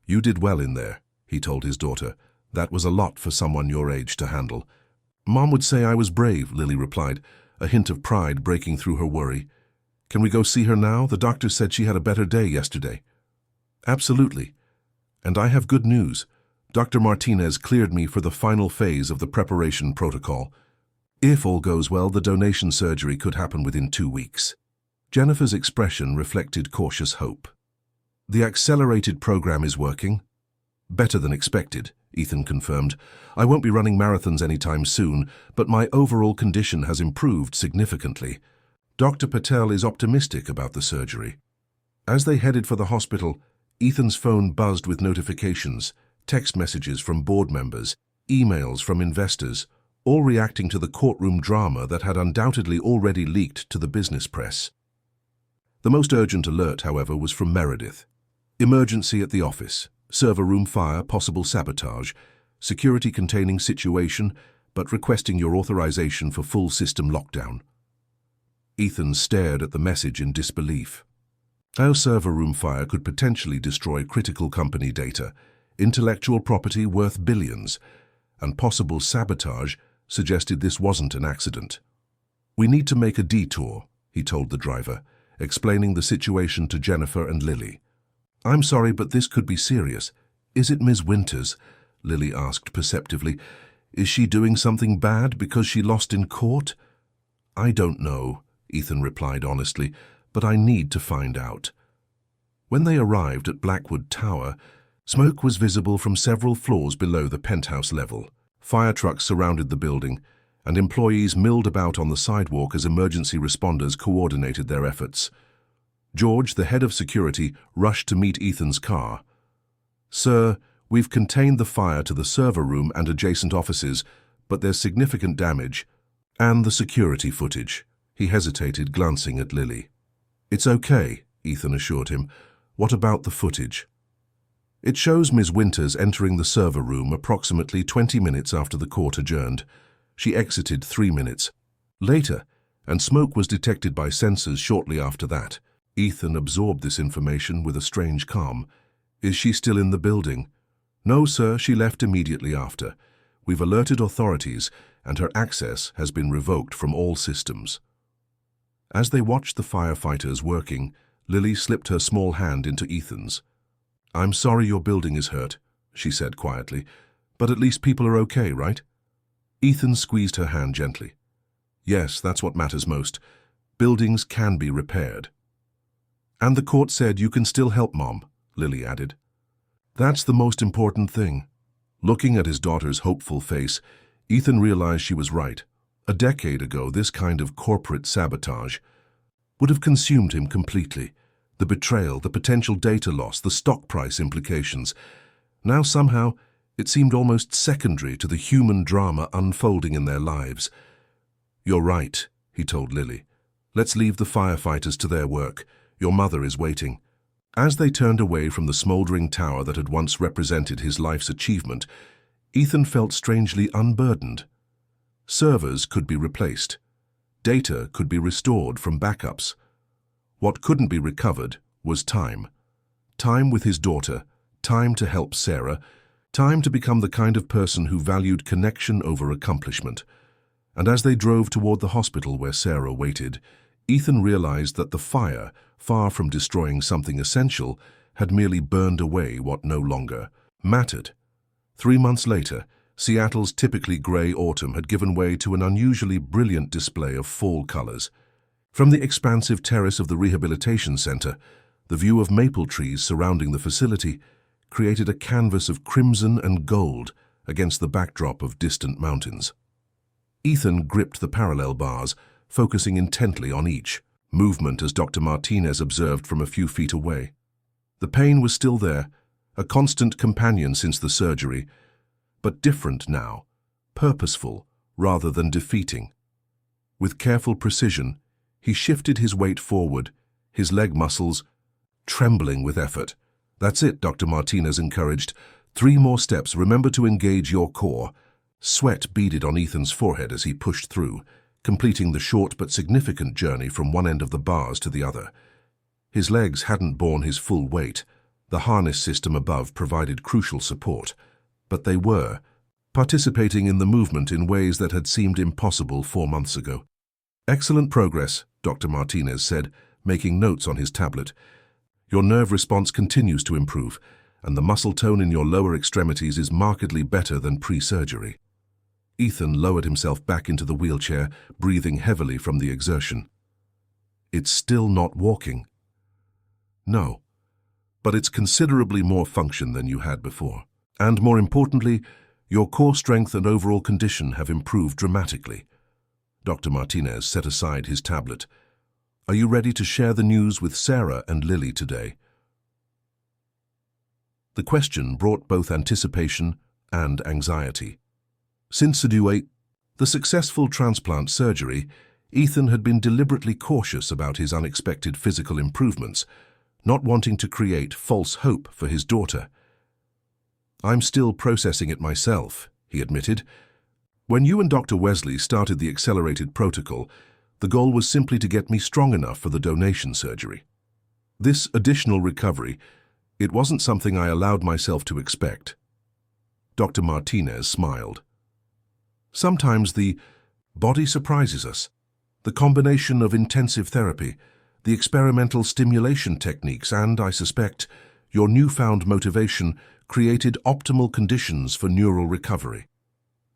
You did well in there, he told his daughter. That was a lot for someone your age to handle. Mom would say I was brave, Lily replied, a hint of pride breaking through her worry. Can we go see her now? The doctor said she had a better day yesterday. Absolutely. And I have good news. Dr. Martinez cleared me for the final phase of the preparation protocol. If all goes well, the donation surgery could happen within 2 weeks. Jennifer's expression reflected cautious hope. The accelerated program is working. Better than expected, Ethan confirmed. I won't be running marathons anytime soon, but my overall condition has improved significantly. Dr. Patel is optimistic about the surgery. As they headed for the hospital, Ethan's phone buzzed with notifications, text messages from board members, emails from investors, all reacting to the courtroom drama that had undoubtedly already leaked to the business press. The most urgent alert, however, was from Meredith. Emergency at the office, server room fire, possible sabotage, security containing situation, but requesting your authorization for full system lockdown. Ethan stared at the message in disbelief. Our server room fire could potentially destroy critical company data, intellectual property worth billions, and possible sabotage suggested this wasn't an accident. We need to make a detour, he told the driver, explaining the situation to Jennifer and Lily. I'm sorry, but this could be serious. Is it Ms. Winters? Lily asked perceptively. Is she doing something bad because she lost in court? I don't know, Ethan replied honestly, but I need to find out. When they arrived at Blackwood Tower, smoke was visible from several floors below the penthouse level. Fire trucks surrounded the building, and employees milled about on the sidewalk as emergency responders coordinated their efforts. George, the head of security, rushed to meet Ethan's car. Sir, we've contained the fire to the server room and adjacent offices, but there's significant damage. And the security footage. He hesitated, glancing at Lily. It's okay, Ethan assured him. What about the footage? It shows Ms. Winters entering the server room approximately 20 minutes after the court adjourned. She exited 3 minutes later, and smoke was detected by sensors shortly after that. Ethan absorbed this information with a strange calm. Is she still in the building? No, sir, she left immediately after. We've alerted authorities, and her access has been revoked from all systems. As they watched the firefighters working, Lily slipped her small hand into Ethan's. I'm sorry your building is hurt. she said quietly. "But at least people are okay, right?" Ethan squeezed her hand gently. "Yes, that's what matters most. Buildings can be repaired." "And the court said you can still help Mom," Lily added. "That's the most important thing." Looking at his daughter's hopeful face, Ethan realized she was right. A decade ago, this kind of corporate sabotage would have consumed him completely. The betrayal, the potential data loss, the stock price implications. Now somehow, it seemed almost secondary to the human drama unfolding in their lives. "You're right," he told Lily. "Let's leave the firefighters to their work. Your mother is waiting." As they turned away from the smoldering tower that had once represented his life's achievement, Ethan felt strangely unburdened. Servers could be replaced. Data could be restored from backups. What couldn't be recovered was time. Time with his daughter, time to help Sarah, time to become the kind of person who valued connection over accomplishment. And as they drove toward the hospital where Sarah waited, Ethan realized that the fire, far from destroying something essential, had merely burned away what no longer mattered. 3 months later, Seattle's typically gray autumn had given way to an unusually brilliant display of fall colors. From the expansive terrace of the rehabilitation center, the view of maple trees surrounding the facility created a canvas of crimson and gold against the backdrop of distant mountains. Ethan gripped the parallel bars, focusing intently on each movement as Dr. Martinez observed from a few feet away. The pain was still there, a constant companion since the surgery, but different now, purposeful rather than defeating. With careful precision, he shifted his weight forward, his leg muscles trembling with effort. "That's it," Dr. Martinez encouraged. 3 more steps. Remember to engage your core." Sweat beaded on Ethan's forehead as he pushed through, completing the short but significant journey from one end of the bars to the other. His legs hadn't borne his full weight. The harness system above provided crucial support, but they were participating in the movement in ways that had seemed impossible 4 months ago. "Excellent progress," Dr. Martinez said, making notes on his tablet. "Your nerve response continues to improve, and the muscle tone in your lower extremities is markedly better than pre-surgery." Ethan lowered himself back into the wheelchair, breathing heavily from the exertion. "It's still not walking." "No, but it's considerably more function than you had before. And more importantly, your core strength and overall condition have improved dramatically." Dr. Martinez set aside his tablet. "Are you ready to share the news with Sarah and Lily today?" The question brought both anticipation and anxiety. Since the successful transplant surgery, Ethan had been deliberately cautious about his unexpected physical improvements, not wanting to create false hope for his daughter. "I'm still processing it myself," he admitted. "When you and Dr. Wesley started the accelerated protocol, the goal was simply to get me strong enough for the donation surgery. This additional recovery, it wasn't something I allowed myself to expect." Dr. Martinez smiled. "Sometimes the body surprises us. The combination of intensive therapy, the experimental stimulation techniques, and, I suspect, your newfound motivation created optimal conditions for neural recovery.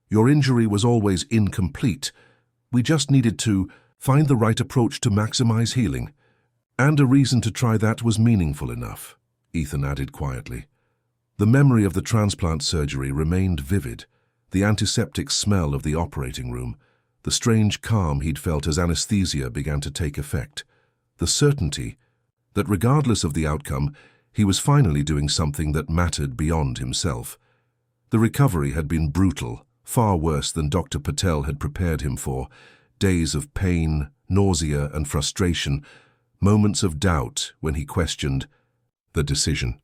Your injury was always incomplete. We just needed to find the right approach to maximize healing. And a reason to try that was meaningful enough," Ethan added quietly. The memory of the transplant surgery remained vivid, the antiseptic smell of the operating room, the strange calm he'd felt as anesthesia began to take effect, the certainty that regardless of the outcome, he was finally doing something that mattered beyond himself. The recovery had been brutal, far worse than Dr. Patel had prepared him for. Days of pain, nausea, and frustration, moments of doubt when he questioned the decision.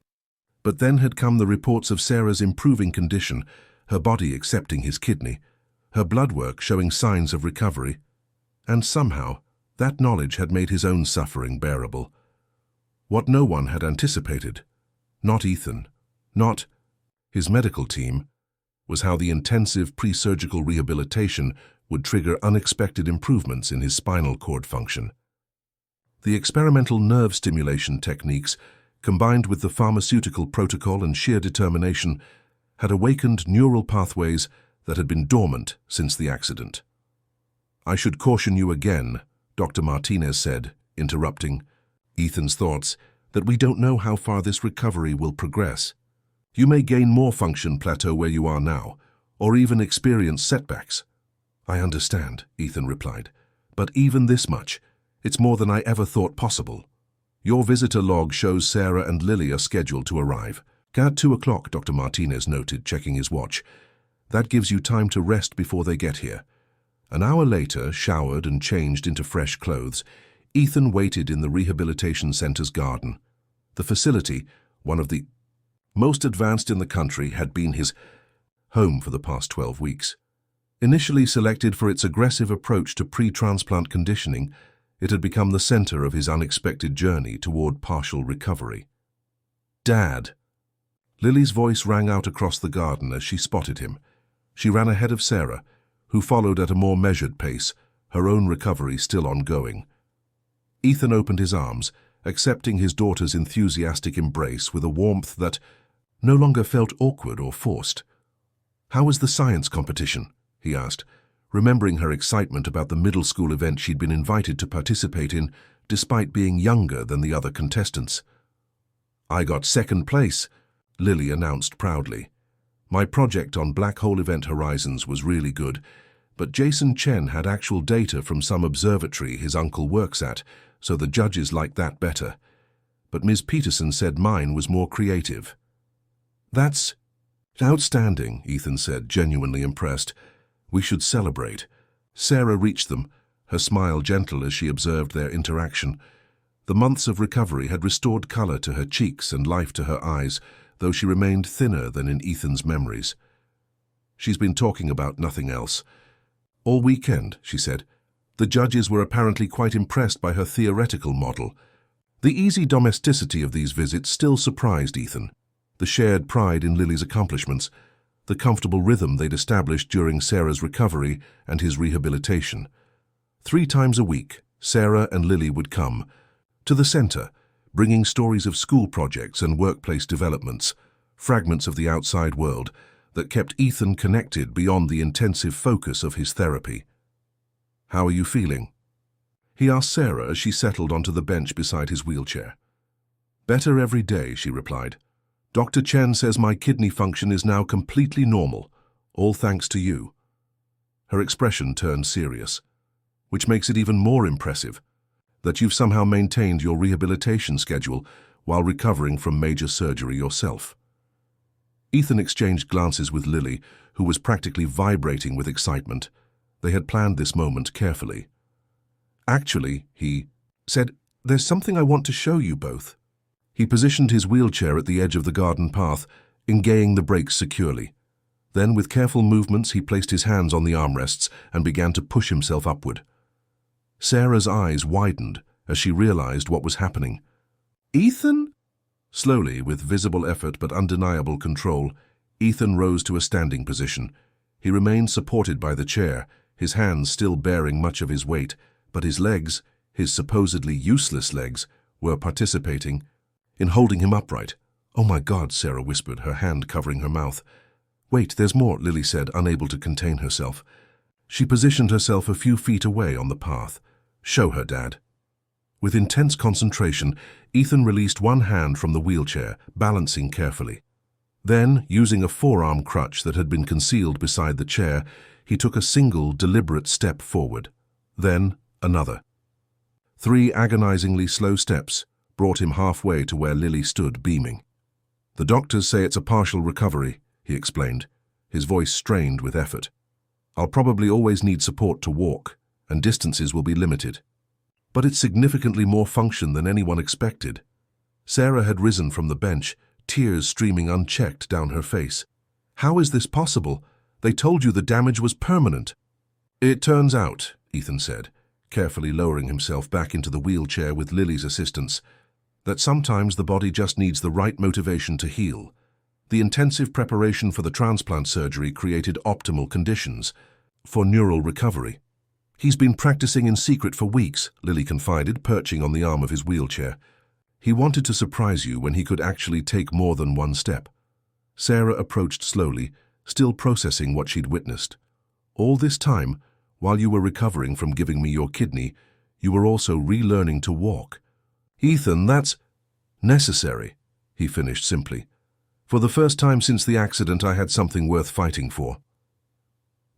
But then had come the reports of Sarah's improving condition, her body accepting his kidney, her blood work showing signs of recovery, and somehow that knowledge had made his own suffering bearable. What no one had anticipated, not Ethan, not his medical team, was how the intensive pre-surgical rehabilitation would trigger unexpected improvements in his spinal cord function. The experimental nerve stimulation techniques, combined with the pharmaceutical protocol and sheer determination, had awakened neural pathways that had been dormant since the accident. "I should caution you again," Dr. Martinez said, interrupting Ethan's thoughts, "that we don't know how far this recovery will progress. You may gain more function plateau where you are now, or even experience setbacks." "I understand," Ethan replied, "but even this much, it's more than I ever thought possible. Your visitor log shows Sarah and Lily are scheduled to arrive at 2 o'clock, Dr. Martinez noted, checking his watch. "That gives you time to rest before they get here." An hour later, showered and changed into fresh clothes, Ethan waited in the rehabilitation center's garden. The facility, one of the most advanced in the country, had been his home for the past 12 weeks. Initially selected for its aggressive approach to pre-transplant conditioning, it had become the center of his unexpected journey toward partial recovery. "Dad!" Lily's voice rang out across the garden as she spotted him. She ran ahead of Sarah, who followed at a more measured pace, her own recovery still ongoing. Ethan opened his arms, accepting his daughter's enthusiastic embrace with a warmth that no longer felt awkward or forced. "How was the science competition?" he asked, remembering her excitement about the middle school event she'd been invited to participate in, despite being younger than the other contestants. "I got second place," Lily announced proudly. "My project on black hole event horizons was really good, but Jason Chen had actual data from some observatory his uncle works at, so the judges liked that better. But Ms. Peterson said mine was more creative." "That's outstanding," Ethan said, genuinely impressed. "We should celebrate." Sarah reached them, her smile gentle as she observed their interaction. The months of recovery had restored color to her cheeks and life to her eyes, though she remained thinner than in Ethan's memories. "She's been talking about nothing else. All weekend," she said. "The judges were apparently quite impressed by her theoretical model." The easy domesticity of these visits still surprised Ethan. The shared pride in Lily's accomplishments, the comfortable rhythm they'd established during Sarah's recovery and his rehabilitation. 3 times a week, Sarah and Lily would come to the center, bringing stories of school projects and workplace developments, fragments of the outside world that kept Ethan connected beyond the intensive focus of his therapy. "How are you feeling?" he asked Sarah as she settled onto the bench beside his wheelchair. "Better every day," she replied. "Dr. Chen says my kidney function is now completely normal, all thanks to you." Her expression turned serious, which makes it even more impressive that you've somehow maintained your rehabilitation schedule while recovering from major surgery yourself. Ethan exchanged glances with Lily, who was practically vibrating with excitement. They had planned this moment carefully. "Actually," he said, "there's something I want to show you both." He positioned his wheelchair at the edge of the garden path, engaging the brakes securely. Then, with careful movements, he placed his hands on the armrests and began to push himself upward. Sarah's eyes widened as she realized what was happening. "Ethan?" Slowly, with visible effort but undeniable control, Ethan rose to a standing position. He remained supported by the chair, his hands still bearing much of his weight, but his legs, his supposedly useless legs, were participating in holding him upright. "Oh my God," Sarah whispered, her hand covering her mouth. "Wait, there's more," Lily said, unable to contain herself. She positioned herself a few feet away on the path. "Show her, Dad." With intense concentration, Ethan released one hand from the wheelchair, balancing carefully. Then, using a forearm crutch that had been concealed beside the chair, he took a single, deliberate step forward. Then, another. 3 agonizingly slow steps brought him halfway to where Lily stood, beaming. "The doctors say it's a partial recovery," he explained, his voice strained with effort. "I'll probably always need support to walk, and distances will be limited. But it's significantly more function than anyone expected." Sarah had risen from the bench, tears streaming unchecked down her face. "How is this possible? They told you the damage was permanent." "It turns out," Ethan said, carefully lowering himself back into the wheelchair with Lily's assistance, "that sometimes the body just needs the right motivation to heal. The intensive preparation for the transplant surgery created optimal conditions for neural recovery." "He's been practicing in secret for weeks," Lily confided, perching on the arm of his wheelchair. "He wanted to surprise you when he could actually take more than one step." Sarah approached slowly, still processing what she'd witnessed. All this time, while you were recovering from giving me your kidney, you were also relearning to walk. Ethan, that's necessary, he finished simply. For the first time since the accident, I had something worth fighting for.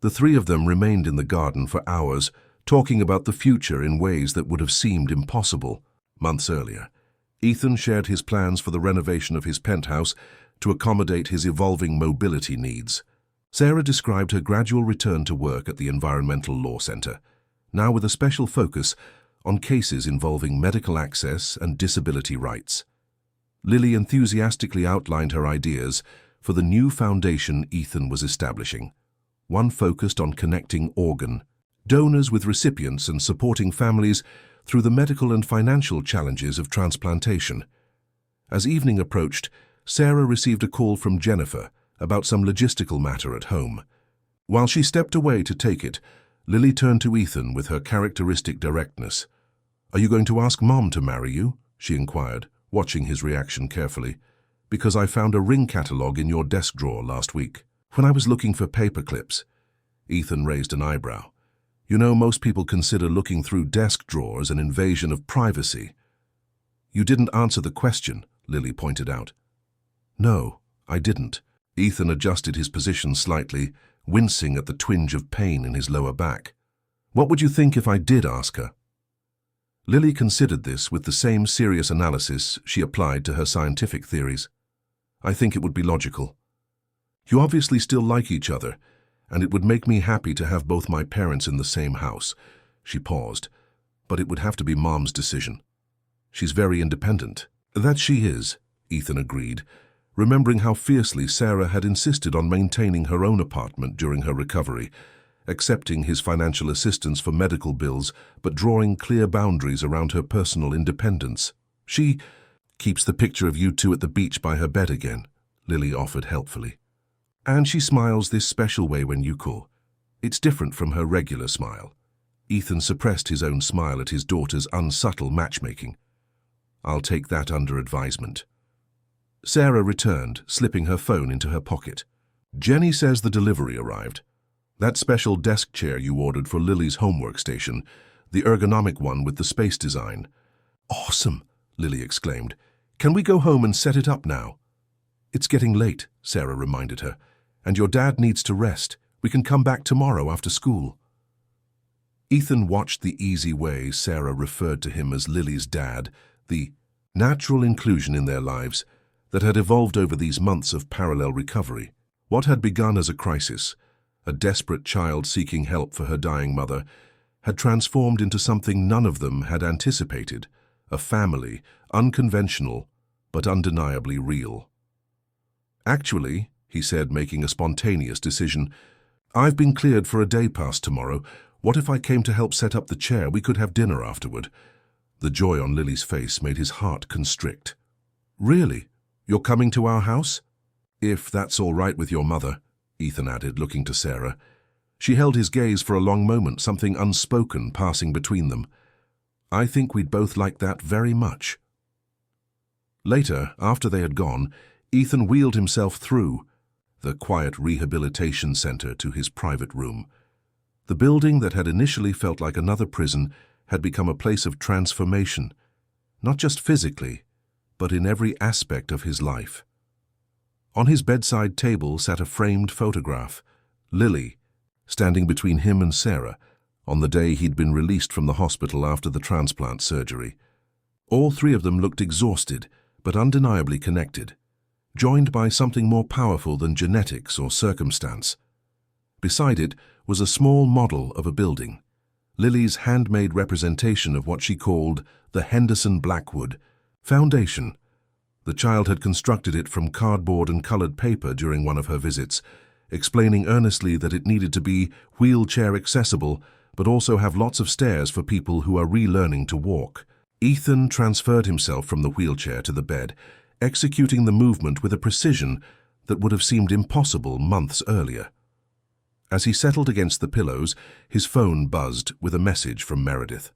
The three of them remained in the garden for hours, talking about the future in ways that would have seemed impossible months earlier. Ethan shared his plans for the renovation of his penthouse to accommodate his evolving mobility needs. Sarah described her gradual return to work at the Environmental Law Center, now with a special focus on cases involving medical access and disability rights. Lily enthusiastically outlined her ideas for the new foundation Ethan was establishing, one focused on connecting organ donors with recipients and supporting families through the medical and financial challenges of transplantation. As evening approached, Sarah received a call from Jennifer about some logistical matter at home. While she stepped away to take it, Lily turned to Ethan with her characteristic directness. "Are you going to ask Mom to marry you?" she inquired, watching his reaction carefully. "Because I found a ring catalog in your desk drawer last week. When I was looking for paper clips." Ethan raised an eyebrow. "You know, most people consider looking through desk drawers an invasion of privacy." "You didn't answer the question," Lily pointed out. "No, I didn't." Ethan adjusted his position slightly, wincing at the twinge of pain in his lower back. "What would you think if I did ask her?" Lily considered this with the same serious analysis she applied to her scientific theories. "I think it would be logical. You obviously still like each other, and it would make me happy to have both my parents in the same house." She paused, "but it would have to be Mom's decision. She's very independent." "That she is," Ethan agreed, remembering how fiercely Sarah had insisted on maintaining her own apartment during her recovery, accepting his financial assistance for medical bills, but drawing clear boundaries around her personal independence. "She keeps the picture of you two at the beach by her bed again," Lily offered helpfully. "And she smiles this special way when you call. It's different from her regular smile." Ethan suppressed his own smile at his daughter's unsubtle matchmaking. "I'll take that under advisement." Sarah returned, slipping her phone into her pocket. "Jenny says the delivery arrived. That special desk chair you ordered for Lily's homework station, the ergonomic one with the space design." "Awesome," Lily exclaimed. "Can we go home and set it up now?" "It's getting late," Sarah reminded her, "and your dad needs to rest. We can come back tomorrow after school." Ethan watched the easy way Sarah referred to him as Lily's dad, the natural inclusion in their lives that had evolved over these months of parallel recovery. What had begun as a crisis, a desperate child seeking help for her dying mother, had transformed into something none of them had anticipated, a family, unconventional, but undeniably real. "Actually," he said, making a spontaneous decision, "I've been cleared for a day pass tomorrow. What if I came to help set up the chair? We could have dinner afterward." The joy on Lily's face made his heart constrict. "Really? You're coming to our house?" "If that's all right with your mother," Ethan added, looking to Sarah. She held his gaze for a long moment, something unspoken passing between them. "I think we'd both like that very much." Later, after they had gone, Ethan wheeled himself through the quiet rehabilitation center to his private room. The building that had initially felt like another prison had become a place of transformation, not just physically, but in every aspect of his life. On his bedside table sat a framed photograph, Lily, standing between him and Sarah, on the day he'd been released from the hospital after the transplant surgery. All three of them looked exhausted, but undeniably connected, joined by something more powerful than genetics or circumstance. Beside it was a small model of a building, Lily's handmade representation of what she called the Henderson Blackwood Foundation. The child had constructed it from cardboard and colored paper during one of her visits, explaining earnestly that it needed to be wheelchair accessible, but also have lots of stairs for people who are relearning to walk. Ethan transferred himself from the wheelchair to the bed, executing the movement with a precision that would have seemed impossible months earlier. As he settled against the pillows, his phone buzzed with a message from Meredith.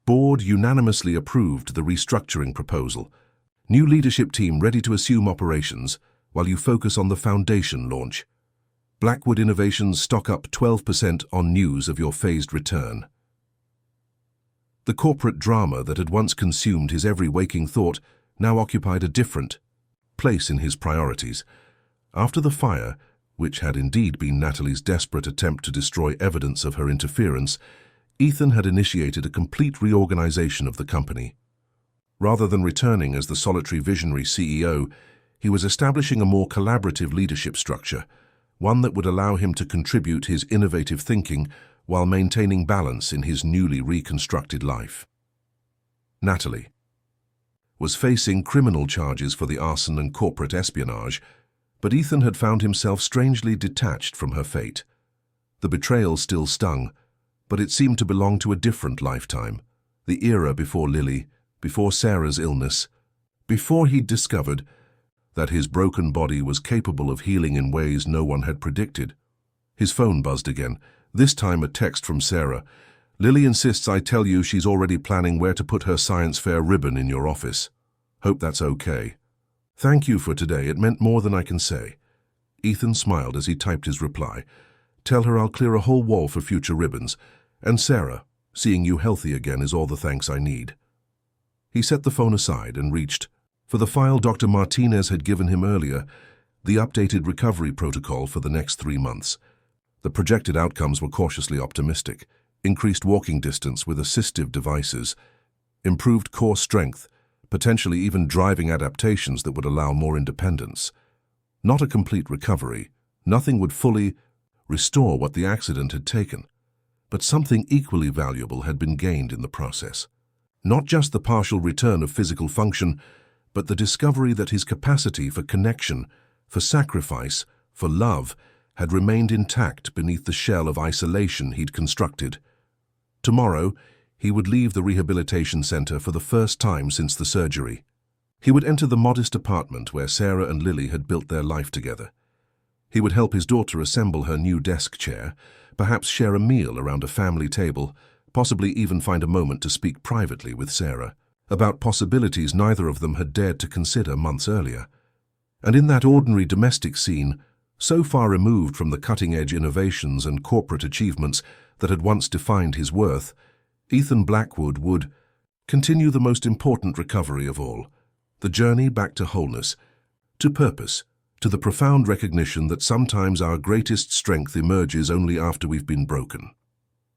Board unanimously approved the restructuring proposal. New leadership team ready to assume operations. while you focus on the foundation launch. Blackwood Innovations stock up 12% on news of your phased return. The corporate drama that had once consumed his every waking thought now occupied a different place in his priorities. After the fire, which had indeed been Natalie's desperate attempt to destroy evidence of her interference, Ethan had initiated a complete reorganization of the company. Rather than returning as the solitary visionary CEO, he was establishing a more collaborative leadership structure, one that would allow him to contribute his innovative thinking while maintaining balance in his newly reconstructed life. Natalie was facing criminal charges for the arson and corporate espionage, but Ethan had found himself strangely detached from her fate. The betrayal still stung, but it seemed to belong to a different lifetime, the era before Lily, before Sarah's illness, before he'd discovered that his broken body was capable of healing in ways no one had predicted. His phone buzzed again, this time a text from Sarah. "Lily insists I tell you she's already planning where to put her science fair ribbon in your office. Hope that's okay. Thank you for today, it meant more than I can say." Ethan smiled as he typed his reply. "Tell her I'll clear a whole wall for future ribbons. And Sarah, seeing you healthy again is all the thanks I need." He set the phone aside and reached for the file Dr. Martinez had given him earlier, the updated recovery protocol for the next 3 months. The projected outcomes were cautiously optimistic: increased walking distance with assistive devices, improved core strength, potentially even driving adaptations that would allow more independence. Not a complete recovery. Nothing would fully restore what the accident had taken. But something equally valuable had been gained in the process. Not just the partial return of physical function, but the discovery that his capacity for connection, for sacrifice, for love, had remained intact beneath the shell of isolation he'd constructed. Tomorrow, he would leave the rehabilitation center for the first time since the surgery. He would enter the modest apartment where Sarah and Lily had built their life together. He would help his daughter assemble her new desk chair, perhaps share a meal around a family table, possibly even find a moment to speak privately with Sarah about possibilities neither of them had dared to consider months earlier. And in that ordinary domestic scene, so far removed from the cutting-edge innovations and corporate achievements that had once defined his worth, Ethan Blackwood would continue the most important recovery of all, the journey back to wholeness, to purpose, to the profound recognition that sometimes our greatest strength emerges only after we've been broken.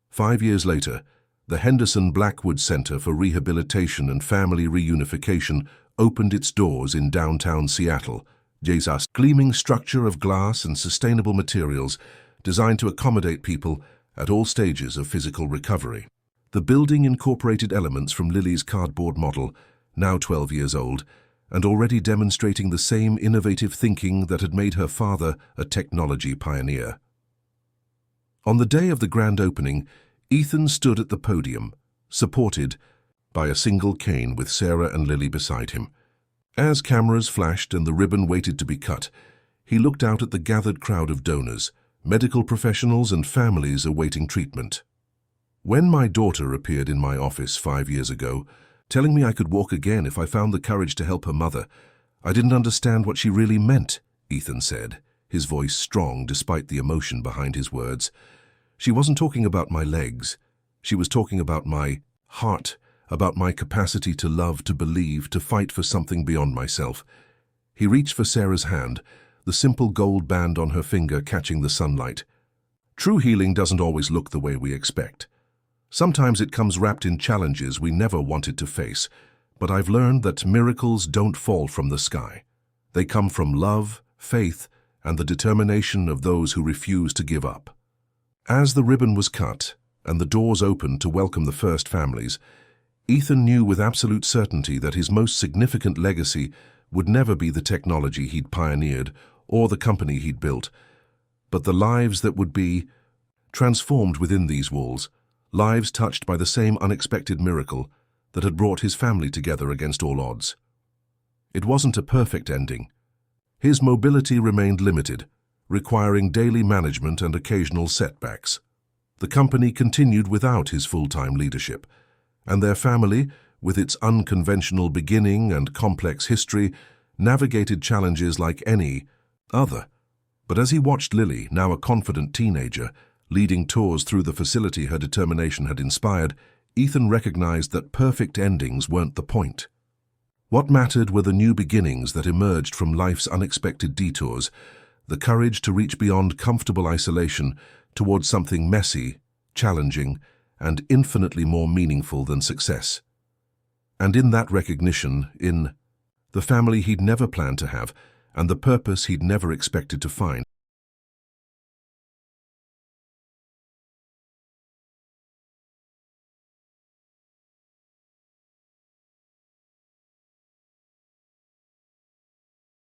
5 years later, the Henderson Blackwood Center for Rehabilitation and Family Reunification opened its doors in downtown Seattle, Jesus' gleaming structure of glass and sustainable materials designed to accommodate people at all stages of physical recovery. The building incorporated elements from Lily's cardboard model, now 12 years old, and already demonstrating the same innovative thinking that had made her father a technology pioneer. On the day of the grand opening, Ethan stood at the podium, supported by a single cane with Sarah and Lily beside him. As cameras flashed and the ribbon waited to be cut, he looked out at the gathered crowd of donors, medical professionals and families awaiting treatment. "When my daughter appeared in my office 5 years ago, telling me I could walk again if I found the courage to help her mother, I didn't understand what she really meant," Ethan said, his voice strong despite the emotion behind his words. "She wasn't talking about my legs. She was talking about my heart, about my capacity to love, to believe, to fight for something beyond myself." He reached for Sarah's hand, the simple gold band on her finger catching the sunlight. "True healing doesn't always look the way we expect. Sometimes it comes wrapped in challenges we never wanted to face, but I've learned that miracles don't fall from the sky. They come from love, faith, and the determination of those who refuse to give up." As the ribbon was cut and the doors opened to welcome the first families, Ethan knew with absolute certainty that his most significant legacy would never be the technology he'd pioneered or the company he'd built, but the lives that would be transformed within these walls, lives touched by the same unexpected miracle that had brought his family together against all odds. It wasn't a perfect ending. His mobility remained limited, requiring daily management and occasional setbacks. The company continued without his full-time leadership, and their family, with its unconventional beginning and complex history, navigated challenges like any other. But as he watched Lily, now a confident teenager, leading tours through the facility her determination had inspired, Ethan recognized that perfect endings weren't the point. What mattered were the new beginnings that emerged from life's unexpected detours, the courage to reach beyond comfortable isolation towards something messy, challenging, and infinitely more meaningful than success. And in that recognition, in the family he'd never planned to have, and the purpose he'd never expected to find,